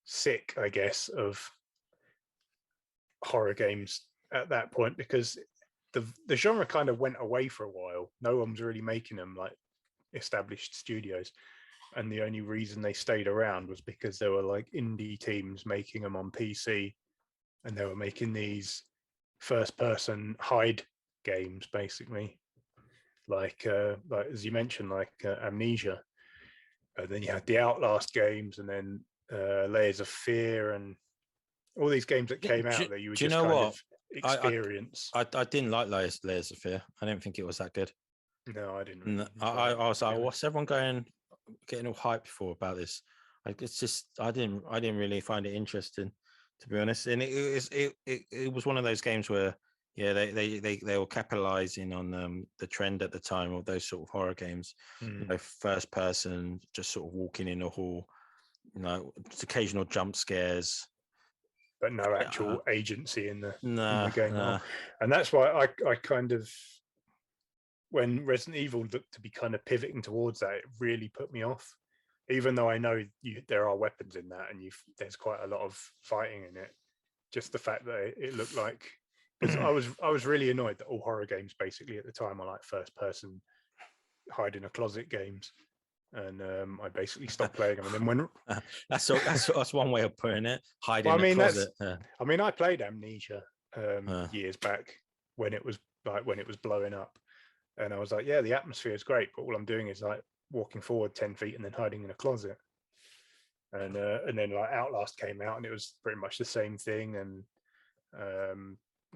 sick, I guess, of horror games at that point because the genre kind of went away for a while. No one was really making them, like established studios, and the only reason they stayed around was because there were like indie teams making them on PC, and they were making these first-person hide games, basically, like as you mentioned, like Amnesia. And then you had the Outlast games, and then Layers of Fear, and all these games that came out that you would just kind of experience. I didn't like Layers of Fear. I didn't think it was that good. No, I didn't. Really I was like, what's everyone getting all hyped for about this? It's just I didn't really find it interesting, to be honest. And it was one of those games where they were capitalizing on the trend at the time of those sort of horror games, you know, first person, just sort of walking in a hall, you know, occasional jump scares, but no actual agency in the game. Nah. And that's why I kind of, when Resident Evil looked to be kind of pivoting towards that, it really put me off. Even though I know there are weapons in that, and there's quite a lot of fighting in it. Just the fact that it looked like, because I was really annoyed that all horror games basically at the time are like first person hide in a closet games, and I basically stopped playing them. And then when that's one way of putting it, hide in a closet. I mean, I played Amnesia years back when it was blowing up, and I was like, yeah, the atmosphere is great, but all I'm doing is like walking forward 10 feet and then hiding in a closet. And then like Outlast came out, and it was pretty much the same thing. And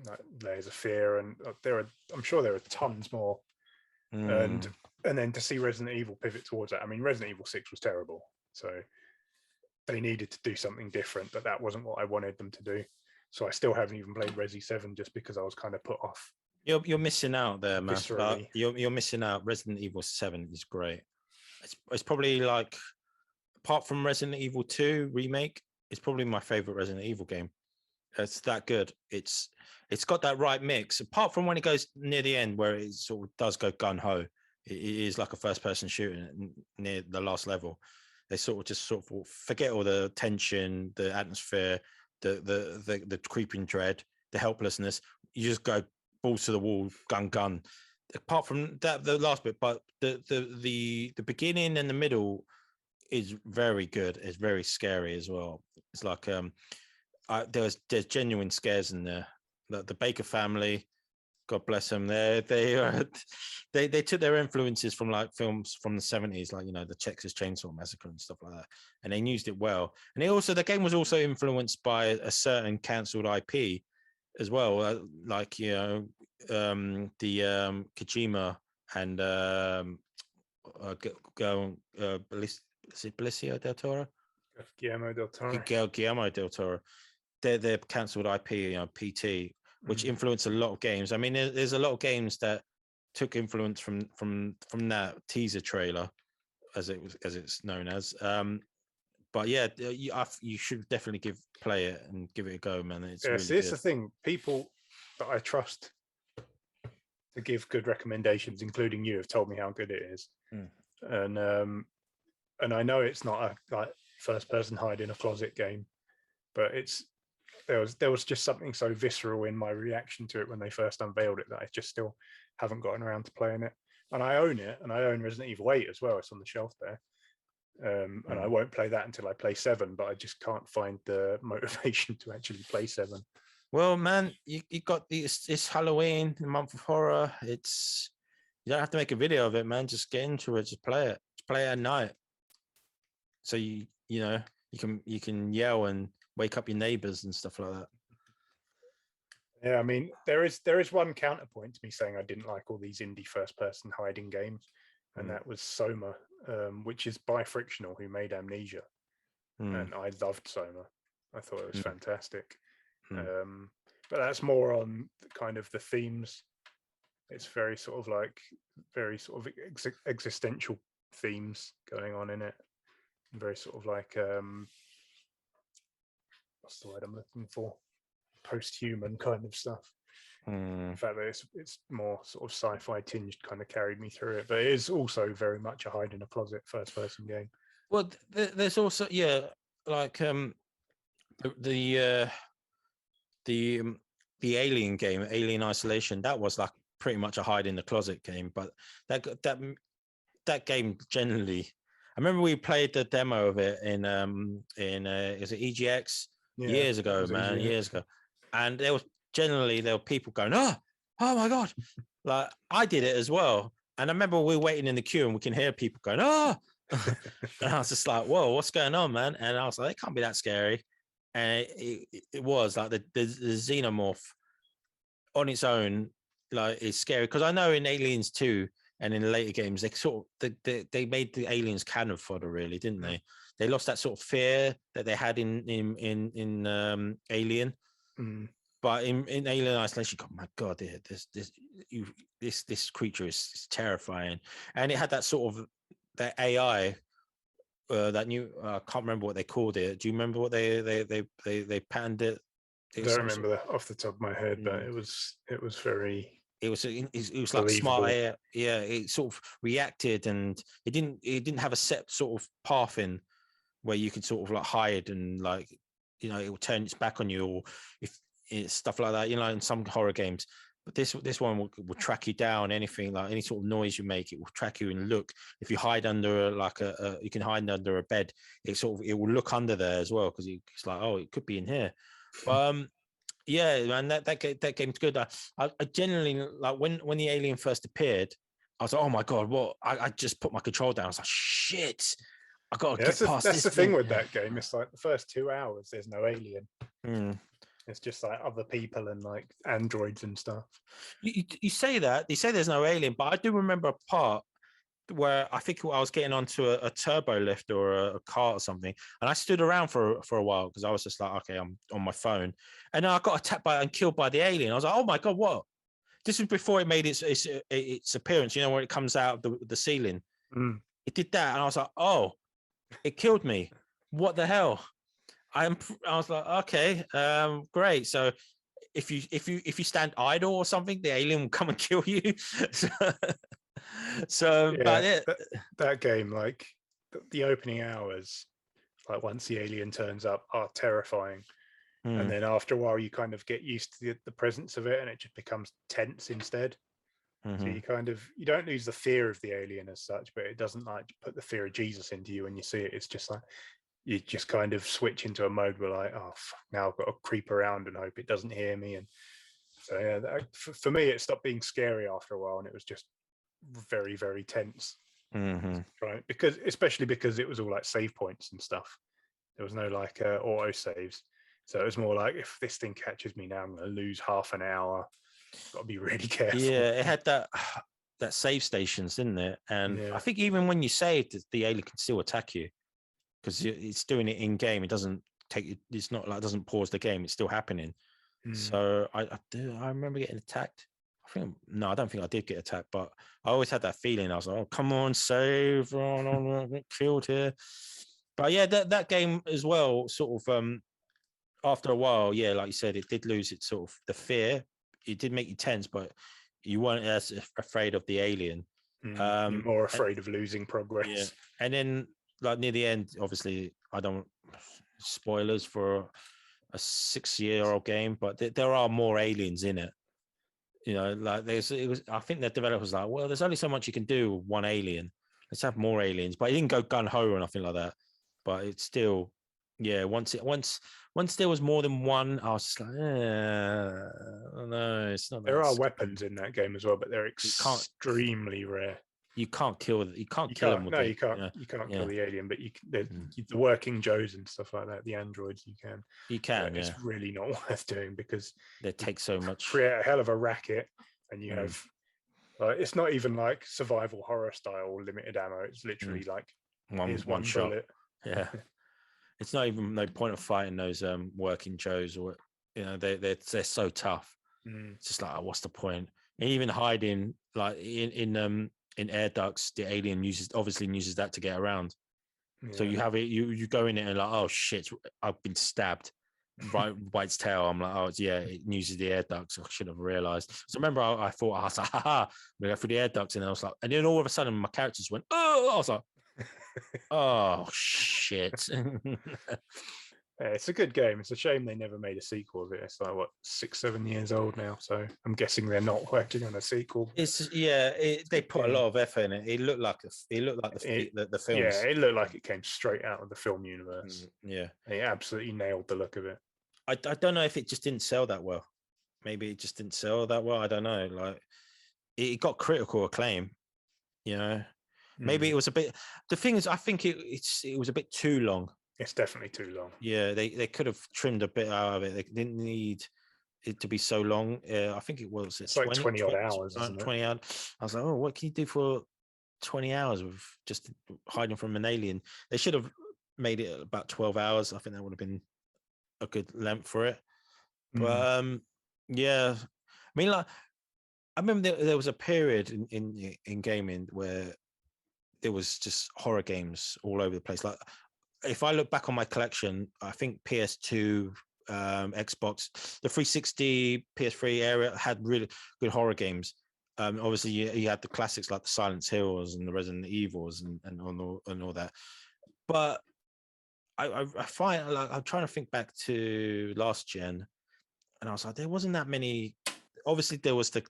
like Layers of Fear, and I'm sure there are tons more. And then to see Resident Evil pivot towards that, I mean, Resident Evil 6 was terrible, so they needed to do something different, but that wasn't what I wanted them to do. So I still haven't even played Resi 7 just because I was kind of put off. You're missing out there, man. You're missing out. Resident Evil 7 is great. It's probably like, apart from Resident Evil 2 remake, it's probably my favorite Resident Evil game. It's that good. It's got that right mix. Apart from when it goes near the end, where it sort of does go gun ho, it is like a first person shooter near the last level. They sort of forget all the tension, the atmosphere, the creeping dread, the helplessness. You just go balls to the wall, gun. Apart from that, the last bit, but the beginning and the middle is very good. It's very scary as well. It's like there's genuine scares in there. The Baker family, God bless them. They took their influences from like films from the 70s, like, you know, the Texas Chainsaw Massacre and stuff like that, and they used it well. And the game was also influenced by a certain cancelled IP as well, like, you know, the Kojima and is it Benicio del Toro? Guillermo del Toro. Guillermo del Toro. They're cancelled IP, you know, PT, which influenced a lot of games. I mean, there's a lot of games that took influence from that teaser trailer, as it's known as. But yeah, you should definitely play it and give it a go, man. It's really it's the thing. People that I trust to give good recommendations, including you, have told me how good it is. And I know it's not a like first person hide in a closet game, but there was just something so visceral in my reaction to it when they first unveiled it that I just still haven't gotten around to playing it. And I own it, and I own Resident Evil 8 as well. It's on the shelf there. And I won't play that until I play 7, but I just can't find the motivation to actually play 7. Well, man, you got it's Halloween, the month of horror. You don't have to make a video of it, man. Just get into it. Just play it. Just play it at night. So you can yell and wake up your neighbors and stuff like that. Yeah, I mean, there is one counterpoint to me saying I didn't like all these indie first-person hiding games, and that was Soma, which is by Frictional, who made Amnesia, and I loved Soma. I thought it was fantastic. But that's more on kind of the themes. It's very sort of existential themes going on in it. Very sort of like what's the word I'm looking for? Post-human kind of stuff. The fact that it's more sort of sci-fi tinged kind of carried me through it, but it is also very much a hide in a closet first person game. Well, there's also like the Alien game, Alien Isolation. That was like pretty much a hide in the closet game, but that game generally. I remember we played the demo of it in is it EGX years ago, man, years ago, and there were people going, oh my god, like I did it as well, and I remember we were waiting in the queue and we can hear people going, oh, and I was just like, whoa, what's going on, man? And I was like, it can't be that scary, and it was like the xenomorph on its own, like it's scary because I know in Aliens 2 and in the later games they sort of they made the aliens cannon fodder, really, didn't they? They lost that sort of fear that they had in Alien. But in Alien Isolation, oh my god, this creature is terrifying, and it had that sort of that AI. That new, I can't remember what they called it. Do you remember what they patterned it? I don't remember that off the top of my head, but it was very. It was like smart AI. Yeah, it sort of reacted, and it didn't have a set sort of path in where you could sort of like hide and like it will turn its back on you, or if it's stuff like that. In some horror games. But this one will track you down. Anything like any sort of noise you make, it will track you and look. If you hide under you can hide under a bed. It will look under there as well because it's like, oh, it could be in here. Yeah, man, that game's good. I genuinely like when the alien first appeared. I was like, oh my god, what? I just put my control down. I was like, shit, I got to get past this. That's the thing with that game. It's like the first 2 hours, there's no alien. It's just like other people and like androids and stuff. You say that. You say there's no alien, but I do remember a part where I think I was getting onto a turbo lift or a car or something, and I stood around for a while because I was just like, okay, I'm on my phone, and then I got attacked and killed by the alien. I was like, oh my god, what? This was before it made its appearance. Where it comes out of the ceiling. It did that, and I was like, oh, it killed me. What the hell? I was like, okay, great. So if you stand idle or something, the alien will come and kill you. That game, like the opening hours, like once the alien turns up, are terrifying. And then after a while, you kind of get used to the presence of it, and it just becomes tense instead. So you don't lose the fear of the alien as such, but it doesn't like put the fear of Jesus into you when you see it. It's just like you just kind of switch into a mode where like, oh, now I've got to creep around and hope it doesn't hear me. And so for me, it stopped being scary after a while, and it was just very, very tense. Right, especially because it was all like save points and stuff. There was no like auto saves, so it was more like, if this thing catches me now, I'm going to lose half an hour. Got to be really careful. Yeah, it had that save stations, didn't it? And I think even when you saved, the alien can still attack you because it's doing it in game. It doesn't take. It's not like it doesn't pause the game. It's still happening. So I remember getting attacked. I don't think I did get attacked, but I always had that feeling. I was like, oh, come on, save. Oh, no, I'm get killed here. But yeah, that game as well, sort of after a while, like you said, it did lose its sort of the fear. It did make you tense, but you weren't as afraid of the alien. You're more afraid of losing progress. Yeah. And then like near the end, obviously, I don't spoilers for a 6-year-old game, but there are more aliens in it. Like I think the developer was like, well, there's only so much you can do with one alien. Let's have more aliens. But it didn't go gun ho or nothing like that. But it's still, once there was more than one, I was just like, no, it's not. There are weapons in that game as well, but they're extremely rare. You can't kill them. You can't kill them. No, you can't. You can't kill the alien, but the working Joes and stuff like that. The androids, you can. You can. It's really not worth doing because they take so much. Create a hell of a racket, and you have. It's not even like survival horror style limited ammo. It's literally like one shot. Bullet. Yeah, it's not even no point of fighting those working Joes, or they're so tough. It's just like, what's the point? And even hiding like in air ducts, the alien obviously uses that to get around. So you have it, you go in it and like, oh shit, I've been stabbed. White's tail. I'm like, oh yeah, it uses the air ducts. I should have realized. So remember, I thought I was like, haha, we go through the air ducts, and I was like, and then all of a sudden my characters went, oh, I was like, oh shit. Yeah, it's a good game. It's a shame they never made a sequel of it. It's like what 6-7 years old now, so I'm guessing they're not working on a sequel. They put a lot of effort in it. It looked like the films. Yeah, it looked like it came straight out of the film universe. Yeah, they absolutely nailed the look of it. I don't know if it just didn't sell that well. Maybe it just didn't sell that well. I don't know. Like it got critical acclaim. You know, maybe it was a bit. The thing is, I think it was a bit too long. It's definitely too long. Yeah, they could have trimmed a bit out of it. They didn't need it to be so long. I think it was. It's like 20 odd hours, isn't it? 20 hours. I was like, oh, what can you do for 20 hours with just hiding from an alien? They should have made it about 12 hours. I think that would have been a good length for it. But yeah, I mean, like, I remember there was a period in gaming where there was just horror games all over the place. Like, if I look back on my collection, I think PS2, Xbox, the 360, PS3 area had really good horror games. Obviously, you had the classics like the Silent Hills and the Resident Evils and all that. But I find, like, I'm trying to think back to last gen, and I was like, there wasn't that many. Obviously, there was the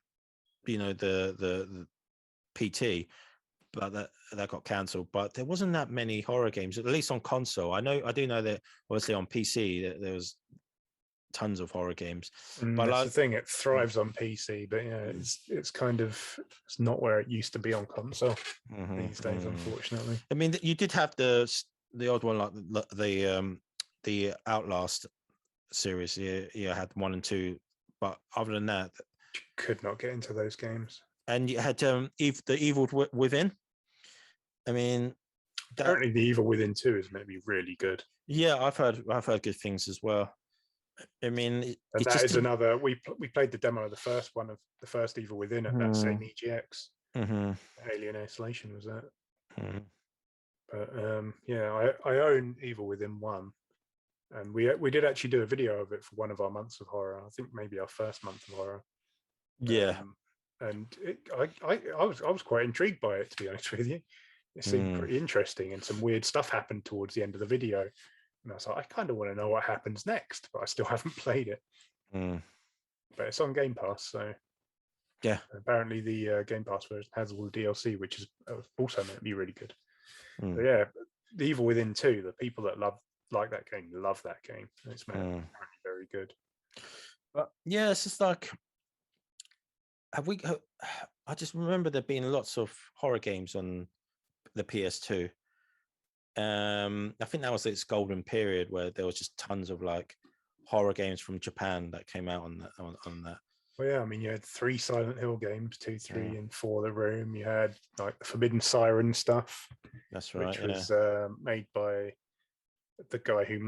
PT, but that got cancelled. But there wasn't that many horror games, at least on console. I do know that obviously on PC there was tons of horror games. But that's the thing; it thrives on PC, but yeah, it's kind of it's not where it used to be on console these days, unfortunately. I mean, you did have the odd one like the Outlast series. Yeah, had 1 and 2, but other than that, you could not get into those games. And you had the Evil Within. I mean, apparently the Evil Within 2 is maybe really good. Yeah, I've heard good things as well. I mean, and that is another. We played the demo of the first one of the first Evil Within at that same EGX. Alien Isolation was that. But yeah, I own Evil Within 1, and we did actually do a video of it for one of our months of horror. I think maybe our first month of horror. Yeah. And I was quite intrigued by it, to be honest with you. It seemed pretty interesting, and some weird stuff happened towards the end of the video. And I was like, I kind of want to know what happens next, but I still haven't played it. But it's on Game Pass, so yeah. Apparently the Game Pass version has all the DLC, which is also meant to be really good. So yeah, the Evil Within 2, the people that like that game love that game. It's meant very good. But yeah, it's just like, I just remember there being lots of horror games on the PS2. I think that was its golden period where there was just tons of like horror games from Japan that came out on that. Well, yeah, I mean, you had 3 Silent Hill games, 2, 3, and 4 The Room. You had like the Forbidden Siren stuff. That's right. Which was made by the guy who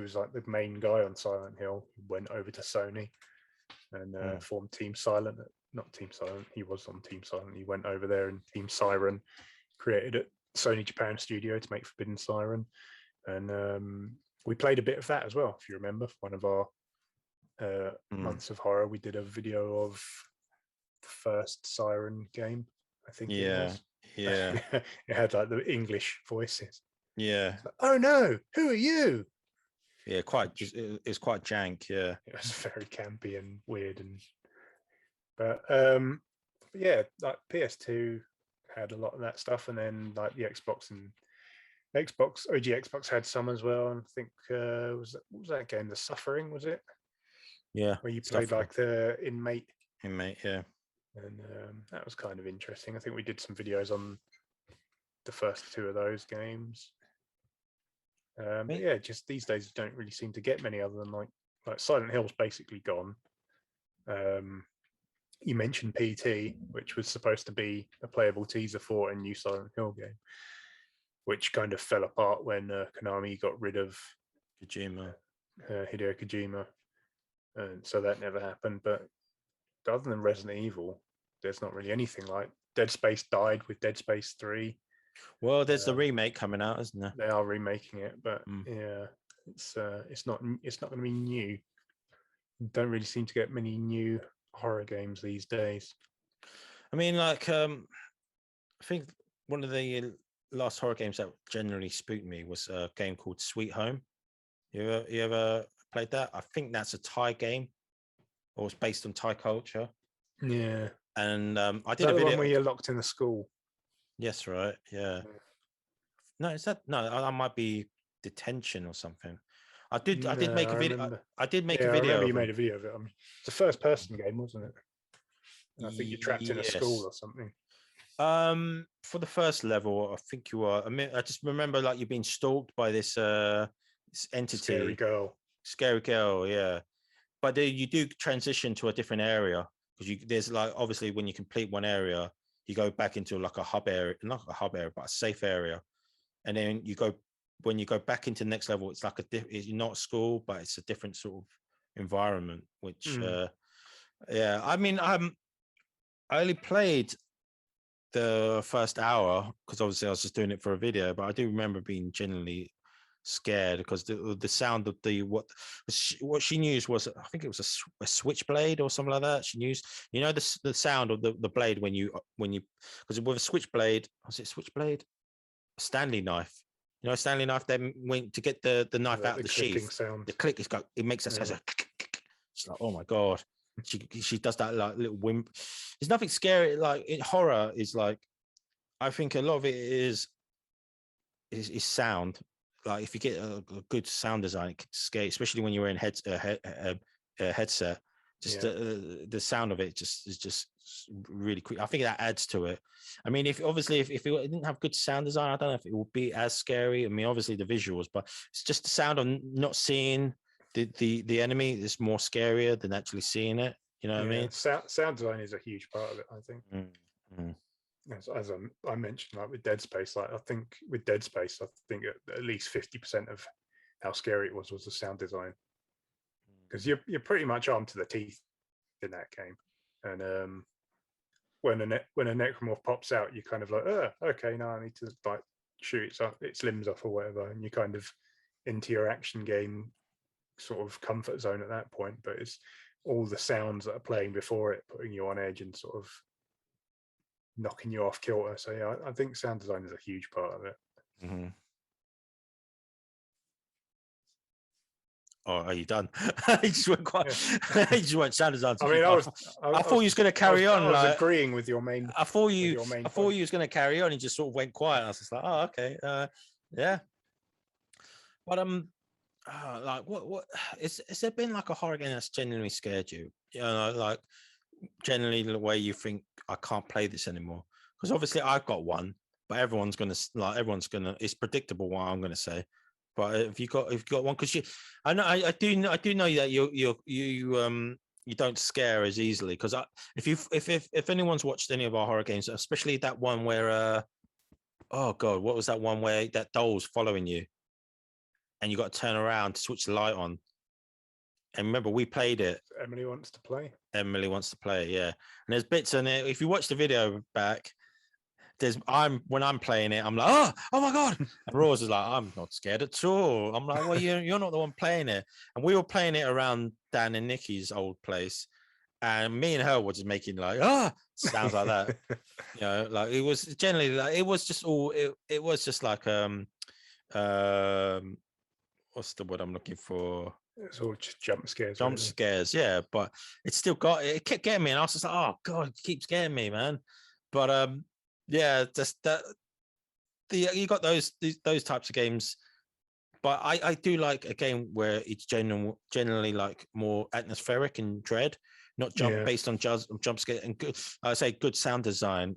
was like the main guy on Silent Hill, who went over to Sony and formed Team Silent. Not Team Silent. He was on Team Silent. He went over there, and Team Siren created a Sony Japan studio to make Forbidden Siren, and we played a bit of that as well. If you remember, one of our months of horror, we did a video of the first Siren game. I think. Yeah. It had like the English voices. Yeah. Like, oh no, who are you? Yeah, it's quite jank. Yeah, it was very campy and weird, but yeah, like PS2 had a lot of that stuff, and then like the Xbox OG Xbox had some as well. And I think what was that game? The Suffering, was it? Yeah, where you played like the inmate. Yeah. And that was kind of interesting. I think we did some videos on the first 2 of those games. But yeah, just these days you don't really seem to get many other than like Silent Hill's basically gone. You mentioned PT, which was supposed to be a playable teaser for a new Silent Hill game, which kind of fell apart when Konami got rid of Hideo Kojima, and so that never happened. But other than Resident Evil, there's not really anything. Like Dead Space died with Dead Space 3. Well, there's the remake coming out, isn't there? They are remaking it, but yeah, It's not going to be new. Don't really seem to get many new horror games these days. I mean, like, I think one of the last horror games that generally spooked me was a game called Sweet Home. You ever played that? I think that's a Thai game, or it's based on Thai culture. Yeah. And I did a video. The one where you're locked in a school. Yes, right. Yeah. No, is that no? I might be detention or something. I did make a video. I did make a video. I remember you made a video of it. It's a first-person game, wasn't it? And I think you're trapped in a school or something. For the first level, I think you are. I mean, I just remember like you're being stalked by this entity. Scary girl, yeah. But you do transition to a different area because there's like obviously when you complete one area, you go back into like a hub area, not a hub area, but a safe area, and then when you go back into the next level, it's like it's not school, but it's a different sort of environment. Which, yeah, I mean, I only played the first hour because obviously I was just doing it for a video, but I do remember being genuinely scared because the sound of what she used was, I think it was a switchblade or something like that. She used, you know, the sound of the blade when you because with a switchblade, was it switchblade? Stanley knife. You know, Stanley knife. Then when to get the knife out of the sheath, sound. The click is it makes that sound. It's like, oh my god. She does that like little wimp. There's nothing scary like in horror. Is like, I think a lot of it is sound. Like if you get a good sound design, it can scare, especially when you're in headset. Just the sound of it is just really quick. I think that adds to it. I mean, if it didn't have good sound design, I don't know if it would be as scary. I mean, obviously the visuals, but it's just the sound of not seeing the enemy is more scarier than actually seeing it. You know what I mean? Sound design is a huge part of it, I think. As I mentioned, like with Dead Space, like I think with Dead Space, I think at least 50% of how scary it was the sound design, because you're pretty much armed to the teeth in that game, and when a necromorph pops out, you're kind of like, oh, okay, now I need to like shoot its limbs off or whatever, and you're kind of into your action game sort of comfort zone at that point. But it's all the sounds that are playing before it putting you on edge and sort of knocking you off kilter. So yeah, I think sound design is a huge part of it. Oh, are you done? He just went quiet. He just went sound design. I mean, I thought you was going to carry on. I was agreeing with your main. I thought you was going to carry on. He just sort of went quiet. I was just like, oh, okay, yeah. But like what has there been like a horror game that's genuinely scared you? You know, like generally the way you think I can't play this anymore? Because obviously I've got one, but everyone's gonna it's predictable what I'm gonna say. But if you got one, because I do know that you don't scare as easily. Because if anyone's watched any of our horror games, especially that one where oh god, what was that one where that doll's following you and you got to turn around to switch the light on? And remember, we played it. Emily wants to play, yeah. And there's bits in it. If you watch the video back, when I'm playing it, I'm like, oh my god. And Rose is like, I'm not scared at all. I'm like, well, you're not the one playing it. And we were playing it around Dan and Nikki's old place, and me and her were just making like, sounds like that. You know, like it was generally like it was just all it was just like what's the word I'm looking for? It's all just jump scares. Jump scares, yeah. But it still it kept getting me, and I was just like, oh god, it keeps getting me, man. But yeah, just that you got those types of games. But I do like a game where it's generally like more atmospheric and dread, not based on jump scare. And good, I say good sound design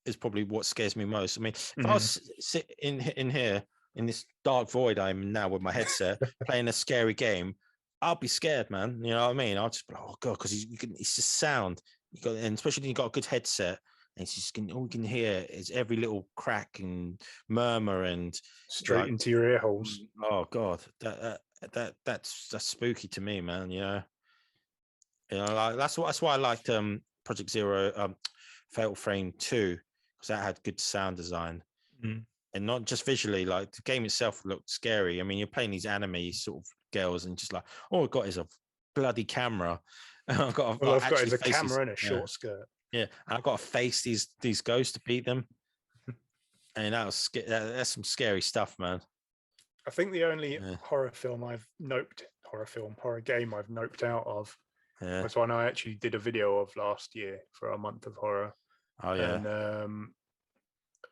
is probably what scares me most. I mean, if I was sitting in here in this dark void I'm now with my headset playing a scary game, I'll be scared, man. You know what I mean? I'll just be like, oh god, because it's just sound. And especially when you got a good headset. And it's just all you can hear is every little crack and murmur and straight into your ear holes. Oh god, that's spooky to me, man. You know, like that's why I liked Project Zero, Fatal Frame 2, because that had good sound design. and not just visually. Like the game itself looked scary. I mean, you're playing these anime sort of girls, and just like, all I've got is a bloody camera. I've got All I've got actually is a face camera and a short skirt. Yeah, and I've got to face these ghosts to beat them. And that's some scary stuff, man. I think the only horror game I've noped out of was one I actually did a video of last year for our month of horror. Oh yeah. And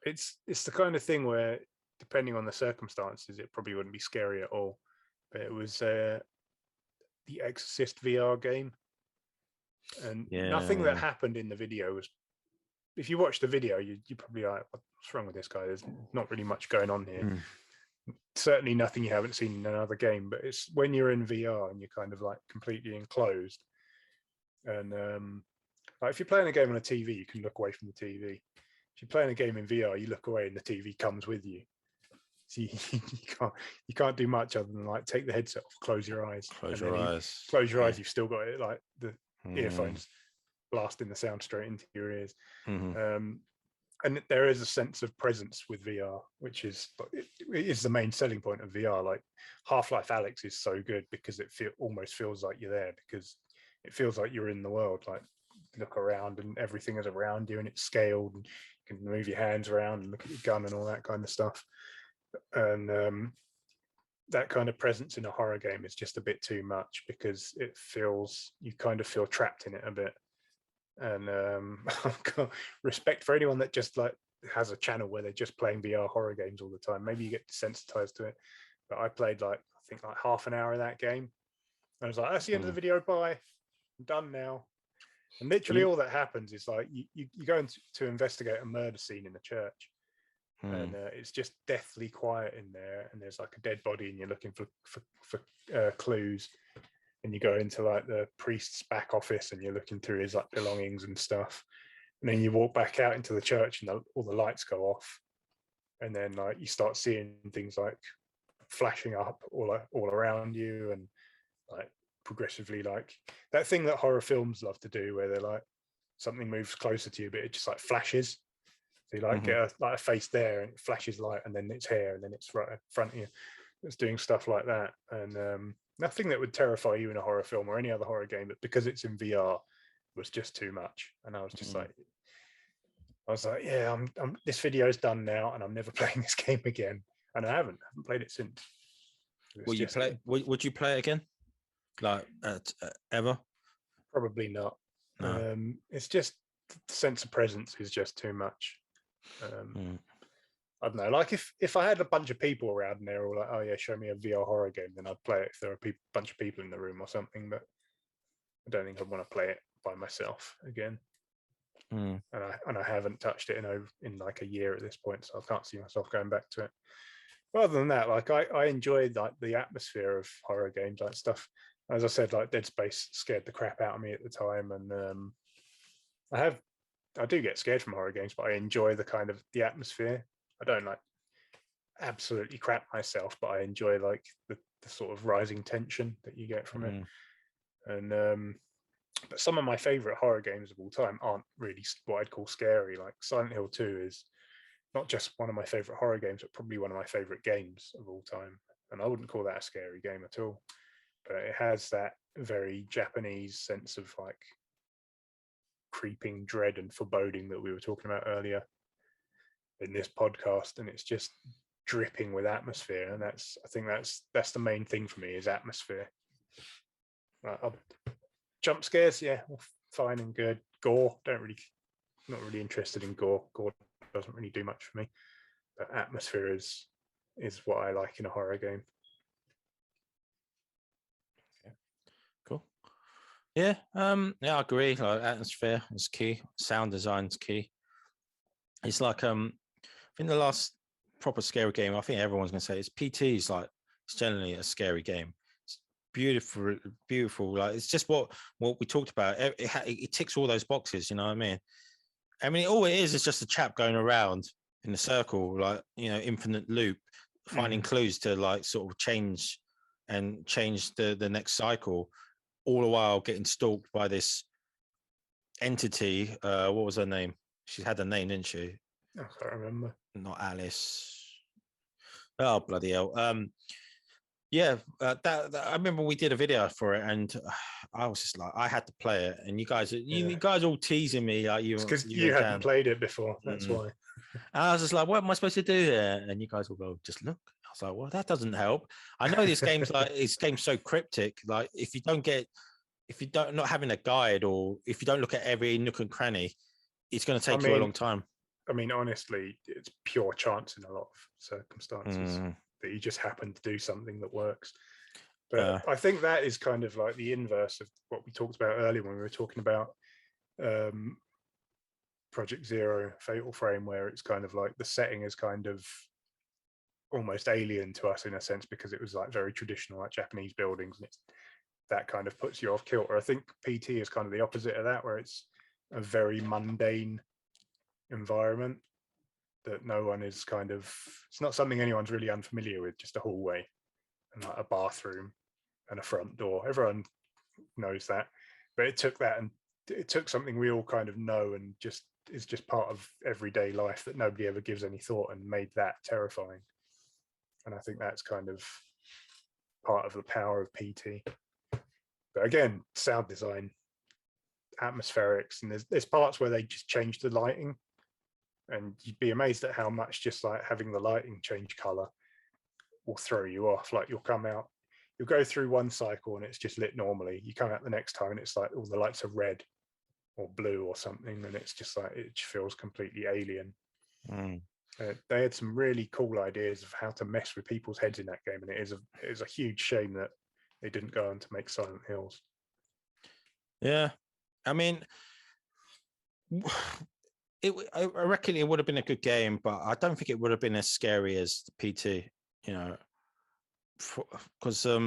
it's the kind of thing where, depending on the circumstances, it probably wouldn't be scary at all. But it was the Exorcist VR game, and nothing that happened in the video was. If you watch the video, you probably like, what's wrong with this guy? There's not really much going on here. Certainly nothing you haven't seen in another game. But it's when you're in VR and you're kind of like completely enclosed. And like if you're playing a game on a TV, you can look away from the TV. If you're playing a game in VR, you look away and the TV comes with you. So you can't do much other than like take the headset off, close your eyes. Close your eyes. You've still got it like the earphones blasting the sound straight into your ears. And there is a sense of presence with VR, which is the main selling point of VR. Like Half-Life Alyx is so good because it almost feels like you're there, because it feels like you're in the world. Like look around and everything is around you and it's scaled, and you can move your hands around and look at your gun and all that kind of stuff. And that kind of presence in a horror game is just a bit too much, because you kind of feel trapped in it a bit. And I've got respect for anyone that just like has a channel where they're just playing VR horror games all the time. Maybe you get desensitized to it, but I played like half an hour of that game. I was like, that's the end of the video. Bye, I'm done now. And literally all that happens is like you go to investigate a murder scene in a church, and it's just deathly quiet in there, and there's like a dead body, and you're looking for clues. And you go into like the priest's back office and you're looking through his like belongings and stuff. And then you walk back out into the church and all the lights go off. And then like you start seeing things like flashing up all around you, and like progressively, like that thing that horror films love to do, where they're like something moves closer to you, but it just like flashes. So you like get a face there and it flashes light, and then it's hair, and then it's right in front of you. It's doing stuff like that. And nothing that would terrify you in a horror film or any other horror game, but because it's in VR, was just too much. And I was just like, yeah, I'm this video's done now, and I'm never playing this game again. And I haven't played it since. Would you play it again? Like ever? Probably not. No. It's just the sense of presence is just too much. I don't know. Like if I had a bunch of people around and they're all like, "Oh yeah, show me a VR horror game," then I'd play it if there are a bunch of people in the room or something. But I don't think I'd want to play it by myself again. And I haven't touched it in like a year at this point, so I can't see myself going back to it. But other than that, like I enjoyed like the atmosphere of horror games, like stuff. As I said, like Dead Space scared the crap out of me at the time, and I do get scared from horror games, but I enjoy the kind of the atmosphere. I don't like absolutely crap myself, but I enjoy like the sort of rising tension that you get from it. And but some of my favorite horror games of all time aren't really what I'd call scary. Like Silent Hill 2 is not just one of my favorite horror games, but probably one of my favorite games of all time. And I wouldn't call that a scary game at all, but it has that very Japanese sense of like creeping dread and foreboding that we were talking about earlier in this podcast, and it's just dripping with atmosphere. And I think that's the main thing for me, is atmosphere. Jump scares, yeah, fine and good. Gore, not really interested in gore. Gore doesn't really do much for me, but atmosphere is what I like in a horror game. Cool. Yeah, I agree. Like atmosphere is key. Sound design's key. It's like I think the last proper scary game, I think everyone's gonna say, is PT. Is like, it's generally a scary game. It's beautiful. Like it's just what we talked about. It ticks all those boxes. You know what I mean? I mean, all it is just a chap going around in a circle, like, you know, infinite loop, finding clues to like sort of change the next cycle, all the while getting stalked by this entity. What was her name? She had a name, didn't she? I can't remember. Not Alice. Oh bloody hell! Yeah, I remember we did a video for it, and I was just like, I had to play it, and you guys all teasing me like It's because you you and hadn't Dan. played it before. That's why. And I was just like, what am I supposed to do here? And you guys will go, just look. I was like, well, that doesn't help. I know this game's so cryptic. Like if you don't not having a guide, or if you don't look at every nook and cranny, it's going to take you a long time. I mean, honestly, it's pure chance in a lot of circumstances that you just happen to do something that works. But I think that is kind of like the inverse of what we talked about earlier when we were talking about Project Zero, Fatal Frame, where it's kind of like the setting is kind of almost alien to us in a sense because it was like very traditional, like Japanese buildings, and that kind of puts you off kilter. I think PT is kind of the opposite of that, where it's a very mundane environment that no one is kind of, it's not something anyone's really unfamiliar with, just a hallway and like a bathroom and a front door. Everyone knows that, but it took something we all kind of know and just is just part of everyday life that nobody ever gives any thought, and made that terrifying. And I think that's kind of part of the power of PT. But again, sound design, atmospherics, and there's parts where they just change the lighting, and you'd be amazed at how much just like having the lighting change color will throw you off. Like you'll go through one cycle and it's just lit normally. You come out the next time and it's like all the lights are red or blue or something, and it's just like it feels completely alien. They had some really cool ideas of how to mess with people's heads in that game, and it is a huge shame that they didn't go on to make Silent Hills. Yeah, I mean, I reckon it would have been a good game, but I don't think it would have been as scary as the PT. You know, because I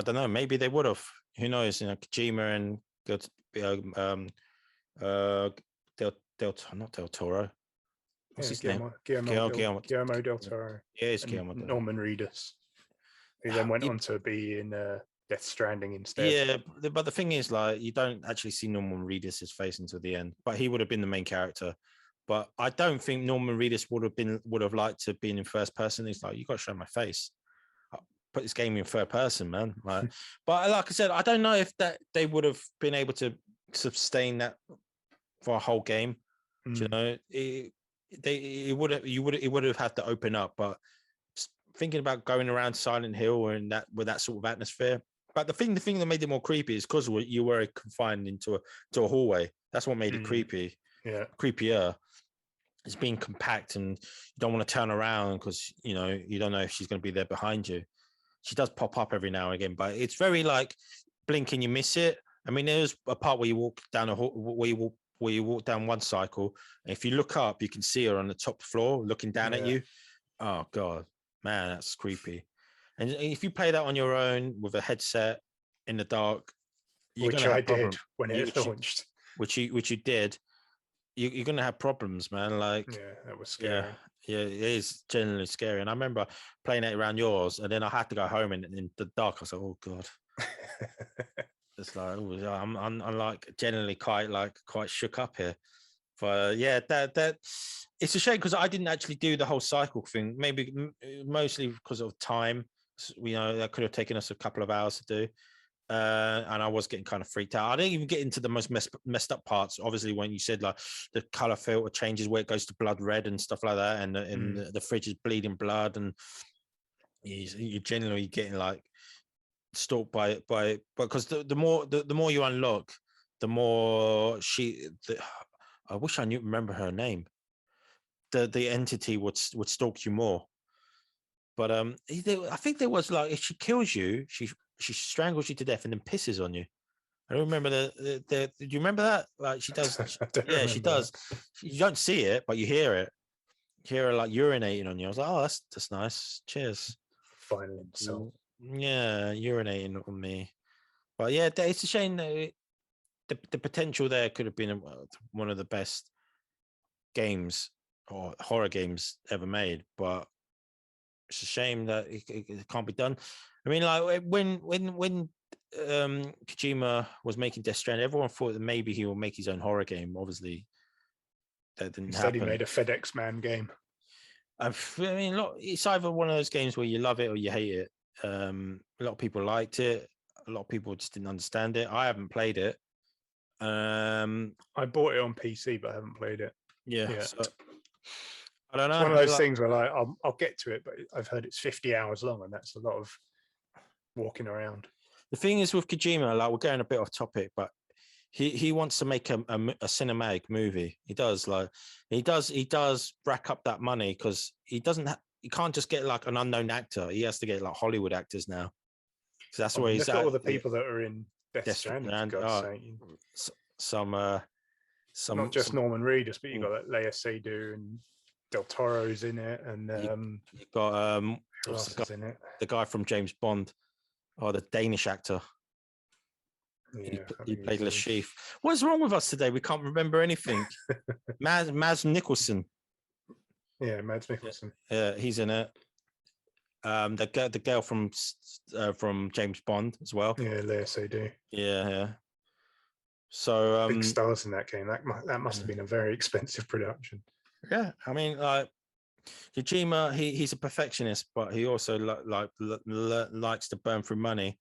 don't know, maybe they would have. Who knows? You know, Kojima and not Del Toro. What's his name? Guillermo del Toro. Yeah, it's Guillermo. Norman Reedus, who then went on to be in Death Stranding instead. Yeah, but the thing is, like, you don't actually see Norman Reedus' face until the end, but he would have been the main character. But I don't think Norman Reedus would have liked to be in first person. He's like, you got to show my face. Put this game in third person, man. Like, but like I said, I don't know if that they would have been able to sustain that for a whole game. You know, it would have had to open up. But thinking about going around Silent Hill and that with that sort of atmosphere. But the thing that made it more creepy is because you were confined into a hallway. That's what made it creepy. Yeah, creepier. It's being compact, and you don't want to turn around because you don't know if she's going to be there behind you. She does pop up every now and again, but it's very like blink and you miss it. I mean, there's a part where you walk down where you walk down one cycle, and if you look up, you can see her on the top floor looking down at you. Oh God, man, that's creepy. And if you play that on your own with a headset in the dark, which I did when it launched, which you did, you're gonna have problems, man. Like, yeah, that was scary. Yeah, it is generally scary. And I remember playing it around yours, and then I had to go home in the dark. I was like, oh God. It's like, I'm like generally quite shook up here. But yeah, that it's a shame because I didn't actually do the whole cycle thing. Maybe mostly because of time. That could have taken us a couple of hours to do. And I was getting kind of freaked out. I didn't even get into the most messed up parts. Obviously, when you said like the color filter changes where it goes to blood red and stuff like that, and the fridge is bleeding blood, and you're generally getting like stalked by because the more you unlock, the more I wish I remember her name. The entity would stalk you more. But I think there was like if she kills you, she strangles you to death and then pisses on you. I don't remember do you remember that? Like she does. She does. You don't see it, but you hear it. You hear her like urinating on you. I was like, oh, that's nice. Cheers. Final insult. Yeah, urinating on me. But yeah, it's a shame that the potential there could have been one of the best games or horror games ever made, but it's a shame that it can't be done. I mean, like when Kojima was making Death Stranding, everyone thought that maybe he will make his own horror game. Obviously, that didn't happen. Instead, he made a FedEx Man game. I mean, look, it's either one of those games where you love it or you hate it. A lot of people liked it. A lot of people just didn't understand it. I haven't played it. I bought it on PC, but I haven't played it. Yeah. So, I don't know. It's one of those things where I'll get to it, but I've heard it's 50 hours long, and that's a lot of walking around. The thing is with Kojima, like we're going a bit off topic, but he wants to make a cinematic movie. He does rack up that money because he can't just get like an unknown actor. He has to get like Hollywood actors now. So that's where he's at. All the people that are in Death Stranding, for God's sake. Some not just Norman Reedus, but you got like Lea Seydoux and Del Toro's in it, and you got who else is in it? The guy from James Bond, the Danish actor. Yeah, he played Le Chiffre. What's wrong with us today? We can't remember anything. Mads Nicholson. Yeah, Mads Nicholson. Yeah, he's in it. The girl from James Bond as well. Yeah, Lea Seydoux. Yeah. So big stars in that game. That must have been a very expensive production. Yeah, I mean, like Kojima, he's a perfectionist, but he also likes to burn through money.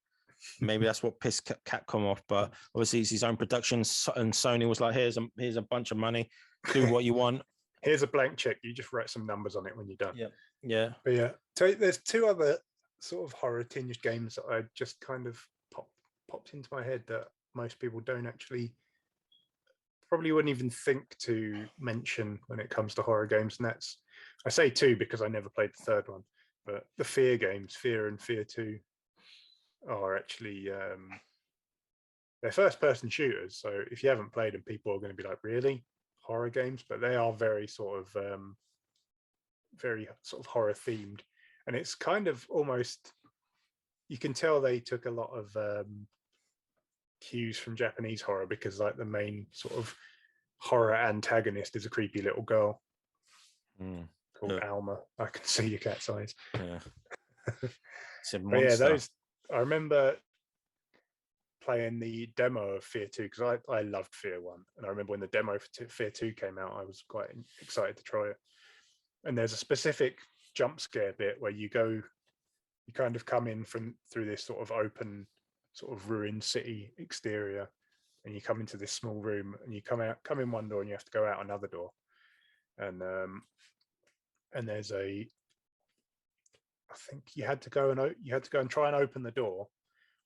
Maybe that's what pissed Capcom off. But obviously, it's his own production, and Sony was like, "Here's a bunch of money. Do what you want. Here's a blank check. You just write some numbers on it when you're done." Yeah. But yeah, so there's two other sort of horror tinged games that I just kind of popped into my head that most people don't actually probably wouldn't even think to mention when it comes to horror games. And that's, I say two because I never played the third one, but the Fear games, Fear and Fear 2, are actually they're first person shooters. So if you haven't played them, people are going to be like, really? Horror games? But they are very sort of horror themed. And it's kind of almost, you can tell they took a lot of cues from Japanese horror, because like the main sort of horror antagonist is a creepy little girl called Alma. I can see your cat's eyes. Yeah. It's a but yeah, I remember playing the demo of Fear 2 because I loved Fear 1, and I remember when the demo for Fear 2 came out, I was quite excited to try it. And there's a specific jump scare bit where you kind of come in through this sort of open, sort of ruined city exterior, and you come into this small room, and you come in one door, and you have to go out another door, and there's I think you had to go and try and open the door,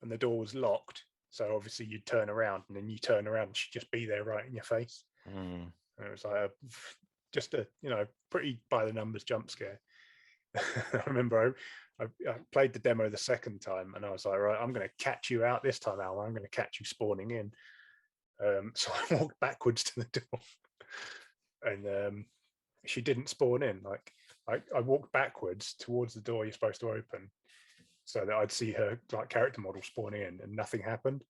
and the door was locked. So obviously you'd turn around, and then you turn around, and she'd just be there right in your face. And it was like just a pretty by the numbers jump scare. I remember I played the demo the second time, and I was like, right, I'm going to catch you out this time, Al. I'm going to catch you spawning in. So I walked backwards to the door, and she didn't spawn in. Like I walked backwards towards the door you're supposed to open, so that I'd see her like character model spawning in, and nothing happened.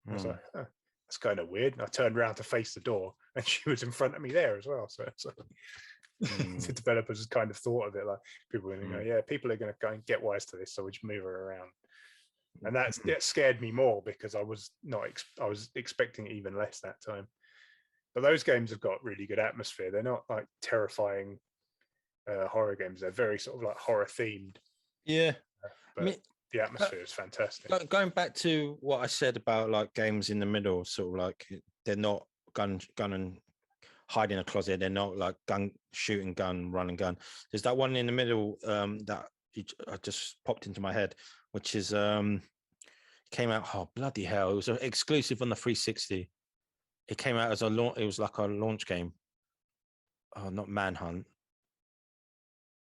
I was like, that's kind of weird. And I turned around to face the door, and she was in front of me there as well. So the developers has kind of thought of it like people are going to go, yeah, people are going to go and get wise to this, so we just move her around. And that scared me more, because I was expecting even less that time. But those games have got really good atmosphere. They're not like terrifying horror games. They're very sort of like horror themed. Yeah, but the atmosphere is fantastic. Going back to what I said about like games in the middle, sort of like they're not gun and hide in a closet. They're not like shooting gun, running gun. There's that one in the middle that I just popped into my head, which is came out. Oh bloody hell! It was an exclusive on the 360. It came out as a launch. It was like a launch game. Oh, not Manhunt,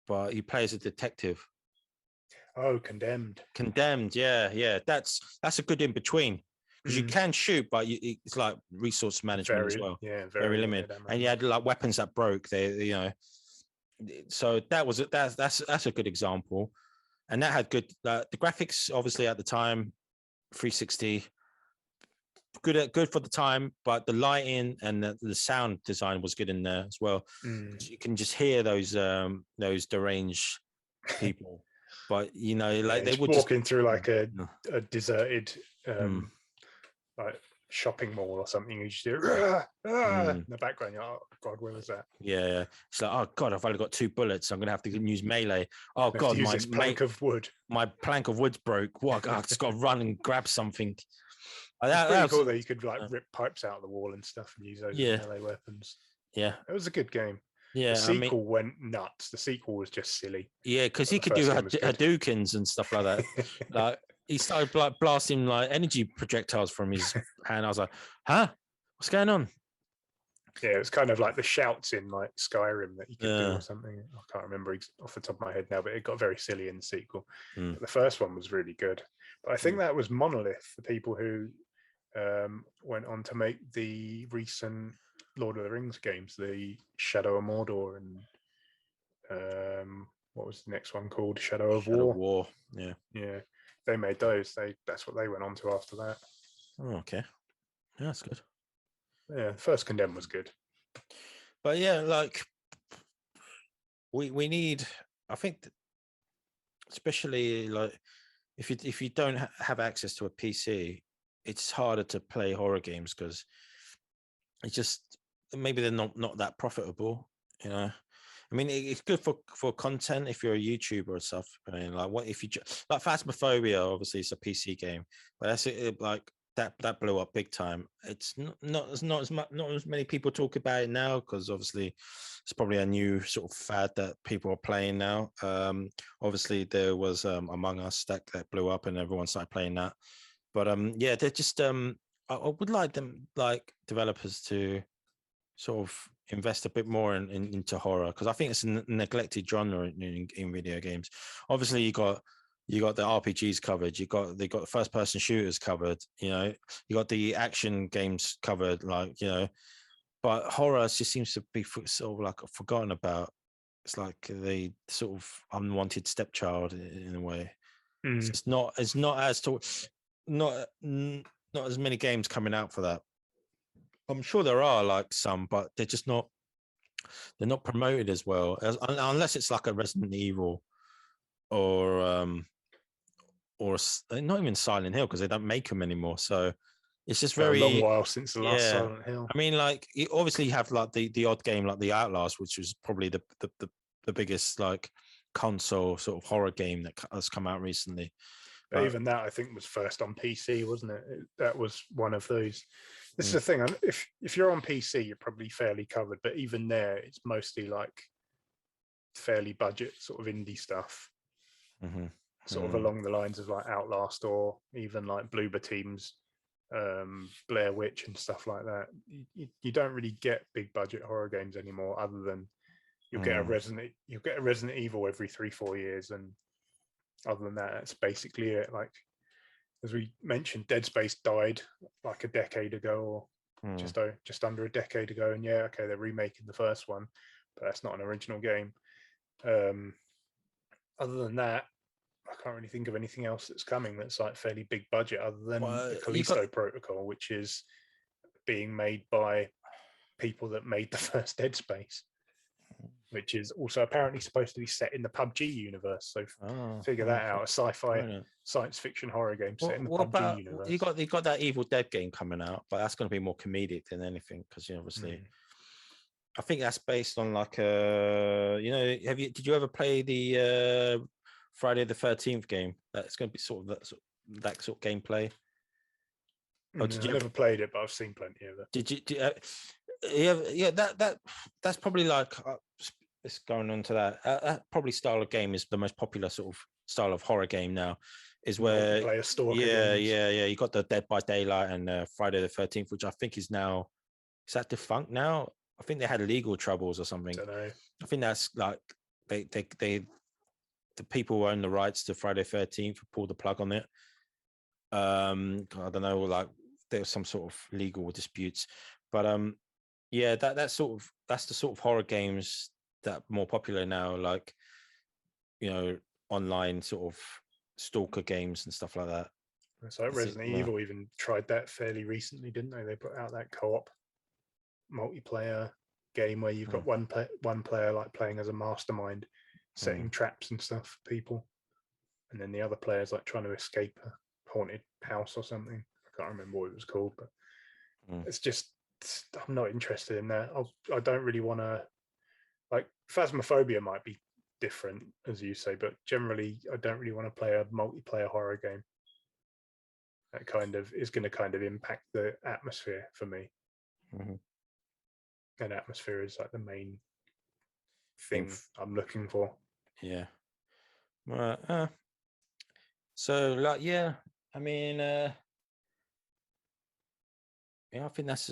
but you play as a detective. Oh, Condemned. Condemned, yeah. That's a good in between, because you can shoot, but it's like resource management as well. Yeah, very limited. And you had like weapons that broke. So that's a good example, and that had good. The graphics, obviously at the time, 360, good for the time, but the lighting and the sound design was good in there as well. You can just hear those deranged people. But like they would walking through like a deserted like shopping mall or something. You just hear in the background. You're like, oh God, where was that? Yeah. It's like, oh God, I've only got 2 bullets. I'm gonna have to use melee. Oh God, use this plank of wood. My plank of wood's broke. What? I've just got to run and grab something. It's pretty cool that you could like rip pipes out of the wall and stuff and use those as melee weapons. Yeah, it was a good game. Yeah, the sequel went nuts. The sequel was just silly. Yeah, because he could do Hadoukens and stuff like that. Like he started like blasting like energy projectiles from his hand. I was like, huh? What's going on? Yeah, it was kind of like the shouts in like Skyrim that you could do or something. I can't remember off the top of my head now, but it got very silly in the sequel. But the first one was really good. But I think that was Monolith, the people who went on to make the recent Lord of the Rings games, the Shadow of Mordor and what was the next one called? Shadow of War. Yeah. They made those. That's what they went on to after that. Oh, okay. Yeah, that's good. Yeah, First Condemned was good. But yeah, like we need, I think, especially like if you don't have access to a PC, it's harder to play horror games because it's just maybe they're not that profitable, you know. I mean, it's good for content if you're a YouTuber or stuff. I mean, like what if you like Phasmophobia? Obviously, it's a PC game, but that's like that blew up big time. It's not as many people talk about it now because obviously it's probably a new sort of fad that people are playing now. Obviously there was Among Us that blew up and everyone started playing that. But yeah, they're just I would like developers to sort of invest a bit more into horror because I think it's a neglected genre in video games. Obviously, you got the RPGs covered. They got the first person shooters covered. You know, you got the action games covered. Like but horror just seems to be sort of like forgotten about. It's like the sort of unwanted stepchild in a way. It's not as many games coming out for that. I'm sure there are like some, but they're just not. They're not promoted as well unless it's like a Resident Evil or not even Silent Hill because they don't make them anymore. So it's just very a long while since the last Silent Hill. I mean, like you obviously have like the odd game like the Outlast, which was probably the biggest like console sort of horror game that has come out recently. But even that, I think, was first on PC, wasn't it? That was one of those. This is the thing. If you're on PC, you're probably fairly covered. But even there, it's mostly like fairly budget sort of indie stuff. Sort of along the lines of like Outlast or even like Bloober Team's Blair Witch and stuff like that. You don't really get big budget horror games anymore, other than you'll get a Resident Evil every 3-4 years, and other than that, that's basically it. Like as we mentioned, Dead Space died like a decade ago, or just under a decade ago, and they're remaking the first one, but that's not an original game. Other than that, I can't really think of anything else that's coming that's like fairly big budget, other than the Callisto Protocol, which is being made by people that made the first Dead Space, which is also apparently supposed to be set in the PUBG universe. So figure that out, a sci-fi science fiction horror game set in the PUBG universe. You got that Evil Dead game coming out, but that's going to be more comedic than anything because obviously I think that's based on like did you ever play the Friday the 13th game? That's going to be sort of that sort of gameplay. Oh, did you ever played it? But I've seen plenty of it. Did you? That's probably like it's going on to that probably style of game is the most popular sort of style of horror game now. Is where you got the Dead by Daylight and Friday the 13th, which I think is that defunct now? I think they had legal troubles or something. I don't know. I think that's like they the people who own the rights to Friday 13th pulled the plug on it. I don't know, like there was some sort of legal disputes, but that's the sort of horror games that are more popular now, like online sort of stalker games and stuff like that. It's like Resident Evil even tried that fairly recently, didn't they? They put out that co-op multiplayer game where you've got one player like playing as a mastermind, setting traps and stuff for people, and then the other player's like trying to escape a haunted house or something. I can't remember what it was called, but It's just I'm not interested in that. I don't really want to like Phasmophobia might be different, as you say, but generally I don't really want to play a multiplayer horror game. That kind of is going to kind of impact the atmosphere for me. And atmosphere is like the main thing I'm looking for. Yeah. Right. So like, yeah, I mean, yeah, I think that's.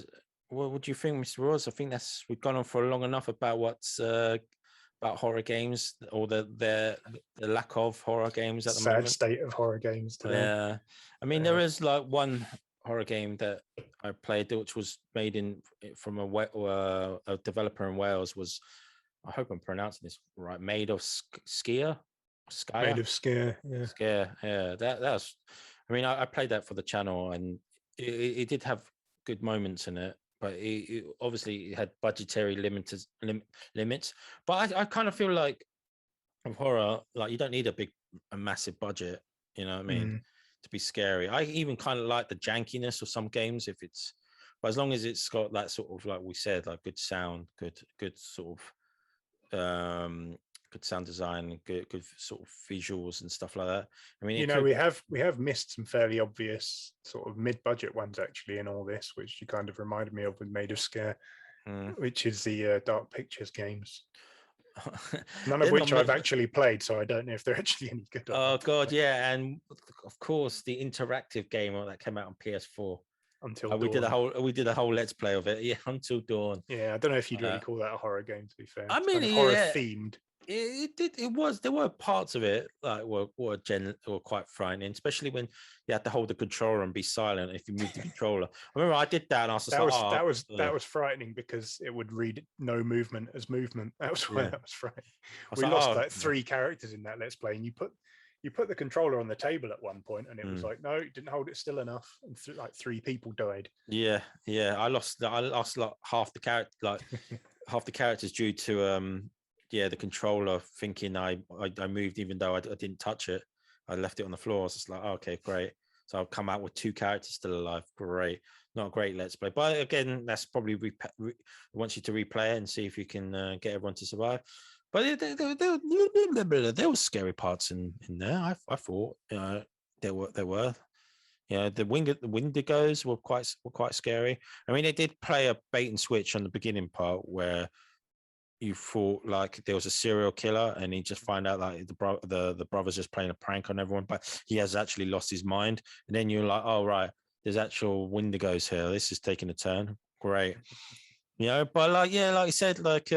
What do you think, Mr. Ross? I think we've gone on for long enough about what's about horror games or the lack of horror games at the moment. Sad state of horror games today. Yeah, I mean, there is like one horror game that I played which was made from a developer in Wales. Was, I hope I'm pronouncing this right, made of Skia. Made of Scare, yeah. Scare, yeah. That's. I mean, I played that for the channel, and it did have good moments in it, but it obviously had budgetary limits. But I kind of feel like of horror, like you don't need a massive budget. You know what I mean? To be scary. I even kind of like the jankiness of some games but as long as it's got that sort of, like we said, like good sound, good sort of good sound design, good sort of visuals and stuff like that. I mean, we have missed some fairly obvious sort of mid-budget ones actually in all this, which you kind of reminded me of with Made of Scare, which is the Dark Pictures games. None of which I've actually played, so I don't know if they're actually any good. Oh god, yeah, and of course the interactive game that came out on PS4. Until Dawn. we did a whole let's play of it. Yeah, Until Dawn. Yeah, I don't know if you'd really call that a horror game. To be fair, I mean, kind of horror themed. It was. There were parts of it like were quite frightening, especially when you had to hold the controller and be silent if you moved the controller. I remember I did that, and I was just that was frightening because it would read no movement as movement. That was why that was frightening. We lost like 3 characters in that let's play, and you put the controller on the table at one point, and it was like, no, it didn't hold it still enough, and like 3 people died. Yeah. I lost like half the character, like half the characters due to the controller thinking I moved even though I didn't touch it. I left it on the floor. I was just like, oh, okay, great. So I'll come out with 2 characters still alive. Great. Not a great let's play. But again, that's probably wants you to replay it and see if you can get everyone to survive. But there were scary parts in there. I thought there were. Yeah, the Wendigos were quite scary. I mean, they did play a bait and switch on the beginning part where you thought like there was a serial killer, and he just find out like the brother's just playing a prank on everyone, but he has actually lost his mind. And then you're like, oh right, there's actual Wendigos here. This is taking a turn. Great, But like I said, like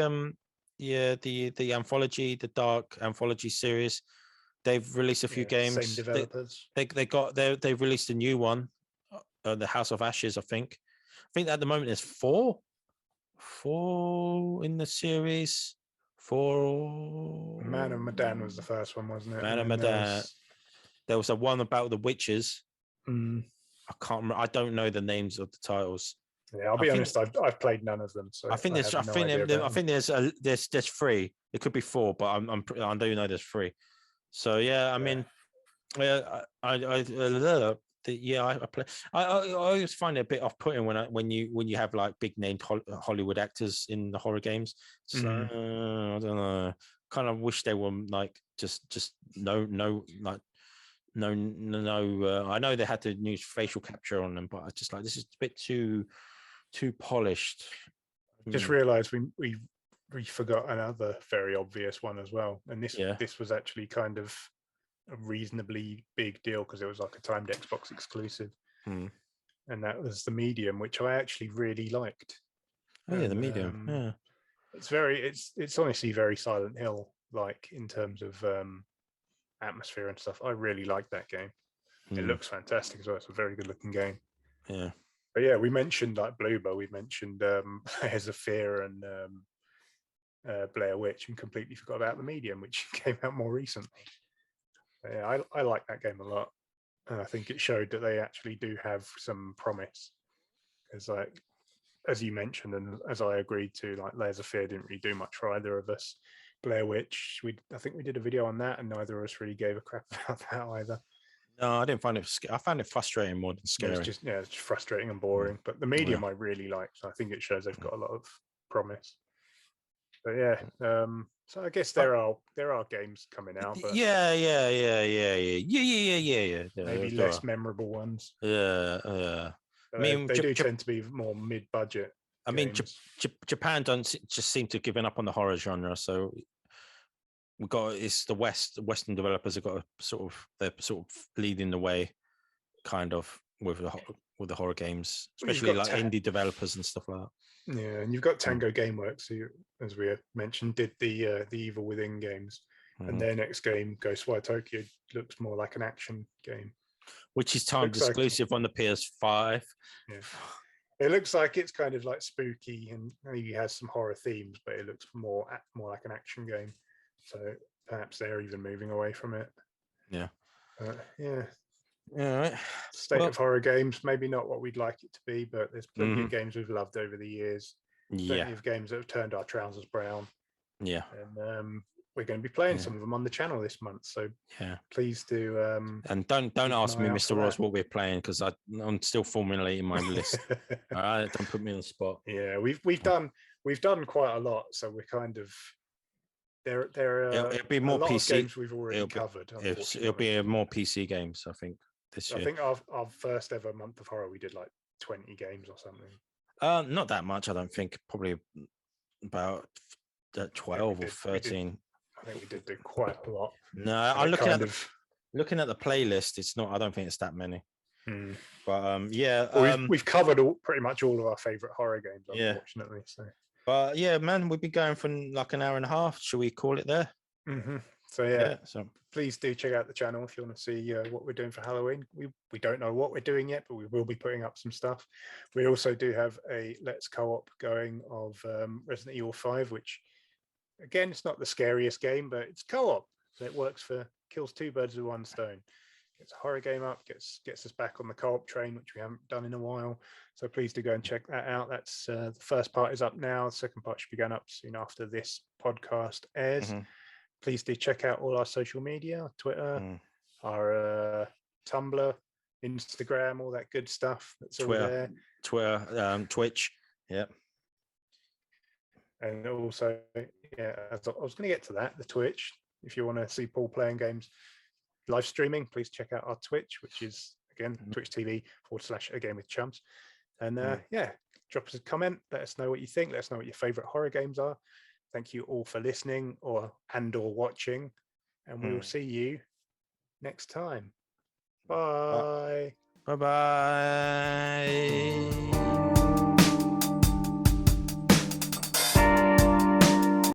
the anthology, the Dark anthology series, they've released a few games. Same developers. They've released a new one, the House of Ashes. I think at the moment there's 4 in the series. 4. Man of Medan was the first one, wasn't it? Man of Medan. There was a one about the witches. I can't remember. I don't know the names of the titles. Yeah, I'll be honest. I've played none of them. So I think there's 3. It could be 4, but I do know there's 3. So yeah, I mean, I play. I always find it a bit off-putting when you have like big named Hollywood actors in the horror games. So I don't know. Kind of wish they were like just no. I know they had to use facial capture on them, but I just like this is a bit too polished. Just realised we forgot another very obvious one as well, and this was actually kind of a reasonably big deal because it was like a timed Xbox exclusive, and that was The Medium, which I actually really liked. Oh yeah, The Medium. It's honestly very Silent Hill like in terms of atmosphere and stuff. I really like that game. It looks fantastic as well. It's a very good looking game. Yeah. But yeah, we mentioned like Bloober, we mentioned Layers of Fear and Blair Witch, and completely forgot about The Medium, which came out more recently. But yeah, I like that game a lot, and I think it showed that they actually do have some promise. Because like as you mentioned, and as I agreed to, like Layers of Fear didn't really do much for either of us. Blair Witch, I think we did a video on that, and neither of us really gave a crap about that either. No, I didn't find it. I found it frustrating more than scary. It's just frustrating and boring. But the medium I really like, so I think it shows they've got a lot of promise. But so I guess there are games coming out, but yeah. maybe less memorable ones. Yeah. I mean, they do tend to be more mid-budget. I mean, Japan don't just seem to have given up on the horror genre, so it's the Western developers have got they're sort of leading the way, kind of with the horror games, especially like indie developers and stuff like that. Yeah, and you've got Tango Gameworks, who, as we mentioned, did the Evil Within games, and their next game, Ghostwire Tokyo, looks more like an action game, which is timed exclusive on the PS5. Yeah. It looks like it's kind of like spooky and maybe has some horror themes, but it looks more like an action game. So perhaps they're even moving away from it. Yeah. Yeah. All right. State of horror games, maybe not what we'd like it to be, but there's plenty of games we've loved over the years. Plenty of games that have turned our trousers brown. Yeah. And we're going to be playing some of them on the channel this month. So please do. And don't ask me, Mr. Ross, what we're playing, because I'm still formulating my list. All right, don't put me on the spot. Yeah, we've done quite a lot, so we're kind of it'll be more a lot PC of games we've already covered. It'll be more PC games, I think, this year. I think our first ever month of horror, we did like 20 games or something. Not that much, I don't think. Probably about 12 or 13. I think we did do quite a lot. No, I'm looking at the playlist. It's not. I don't think it's that many. But we've covered pretty much all of our favorite horror games, unfortunately. So, but yeah, man, we've been going for like an hour and a half. Should we call it there? So so please do check out the channel if you want to see what we're doing for Halloween. We don't know what we're doing yet, but we will be putting up some stuff. We also do have a Let's Co-op going of Resident Evil 5, which, again, it's not the scariest game, but it's co-op. So it kills two birds with one stone. Gets a horror game up, gets us back on the co-op train, which we haven't done in a while. So please do go and check that out. That's the first part is up now. The second part should be going up soon after this podcast airs. Please do check out all our social media, Twitter, our Tumblr, Instagram, all that good stuff. That's Twitter, all there. Twitter, Twitch. Yeah. And also, I was going to get to that, the Twitch. If you want to see Paul playing games live streaming, please check out our Twitch, which is, again, Twitch TV/Again with Chums. And drop us a comment. Let us know what you think. Let us know what your favorite horror games are. Thank you all for listening or watching. And we will see you next time. Bye. Bye-bye.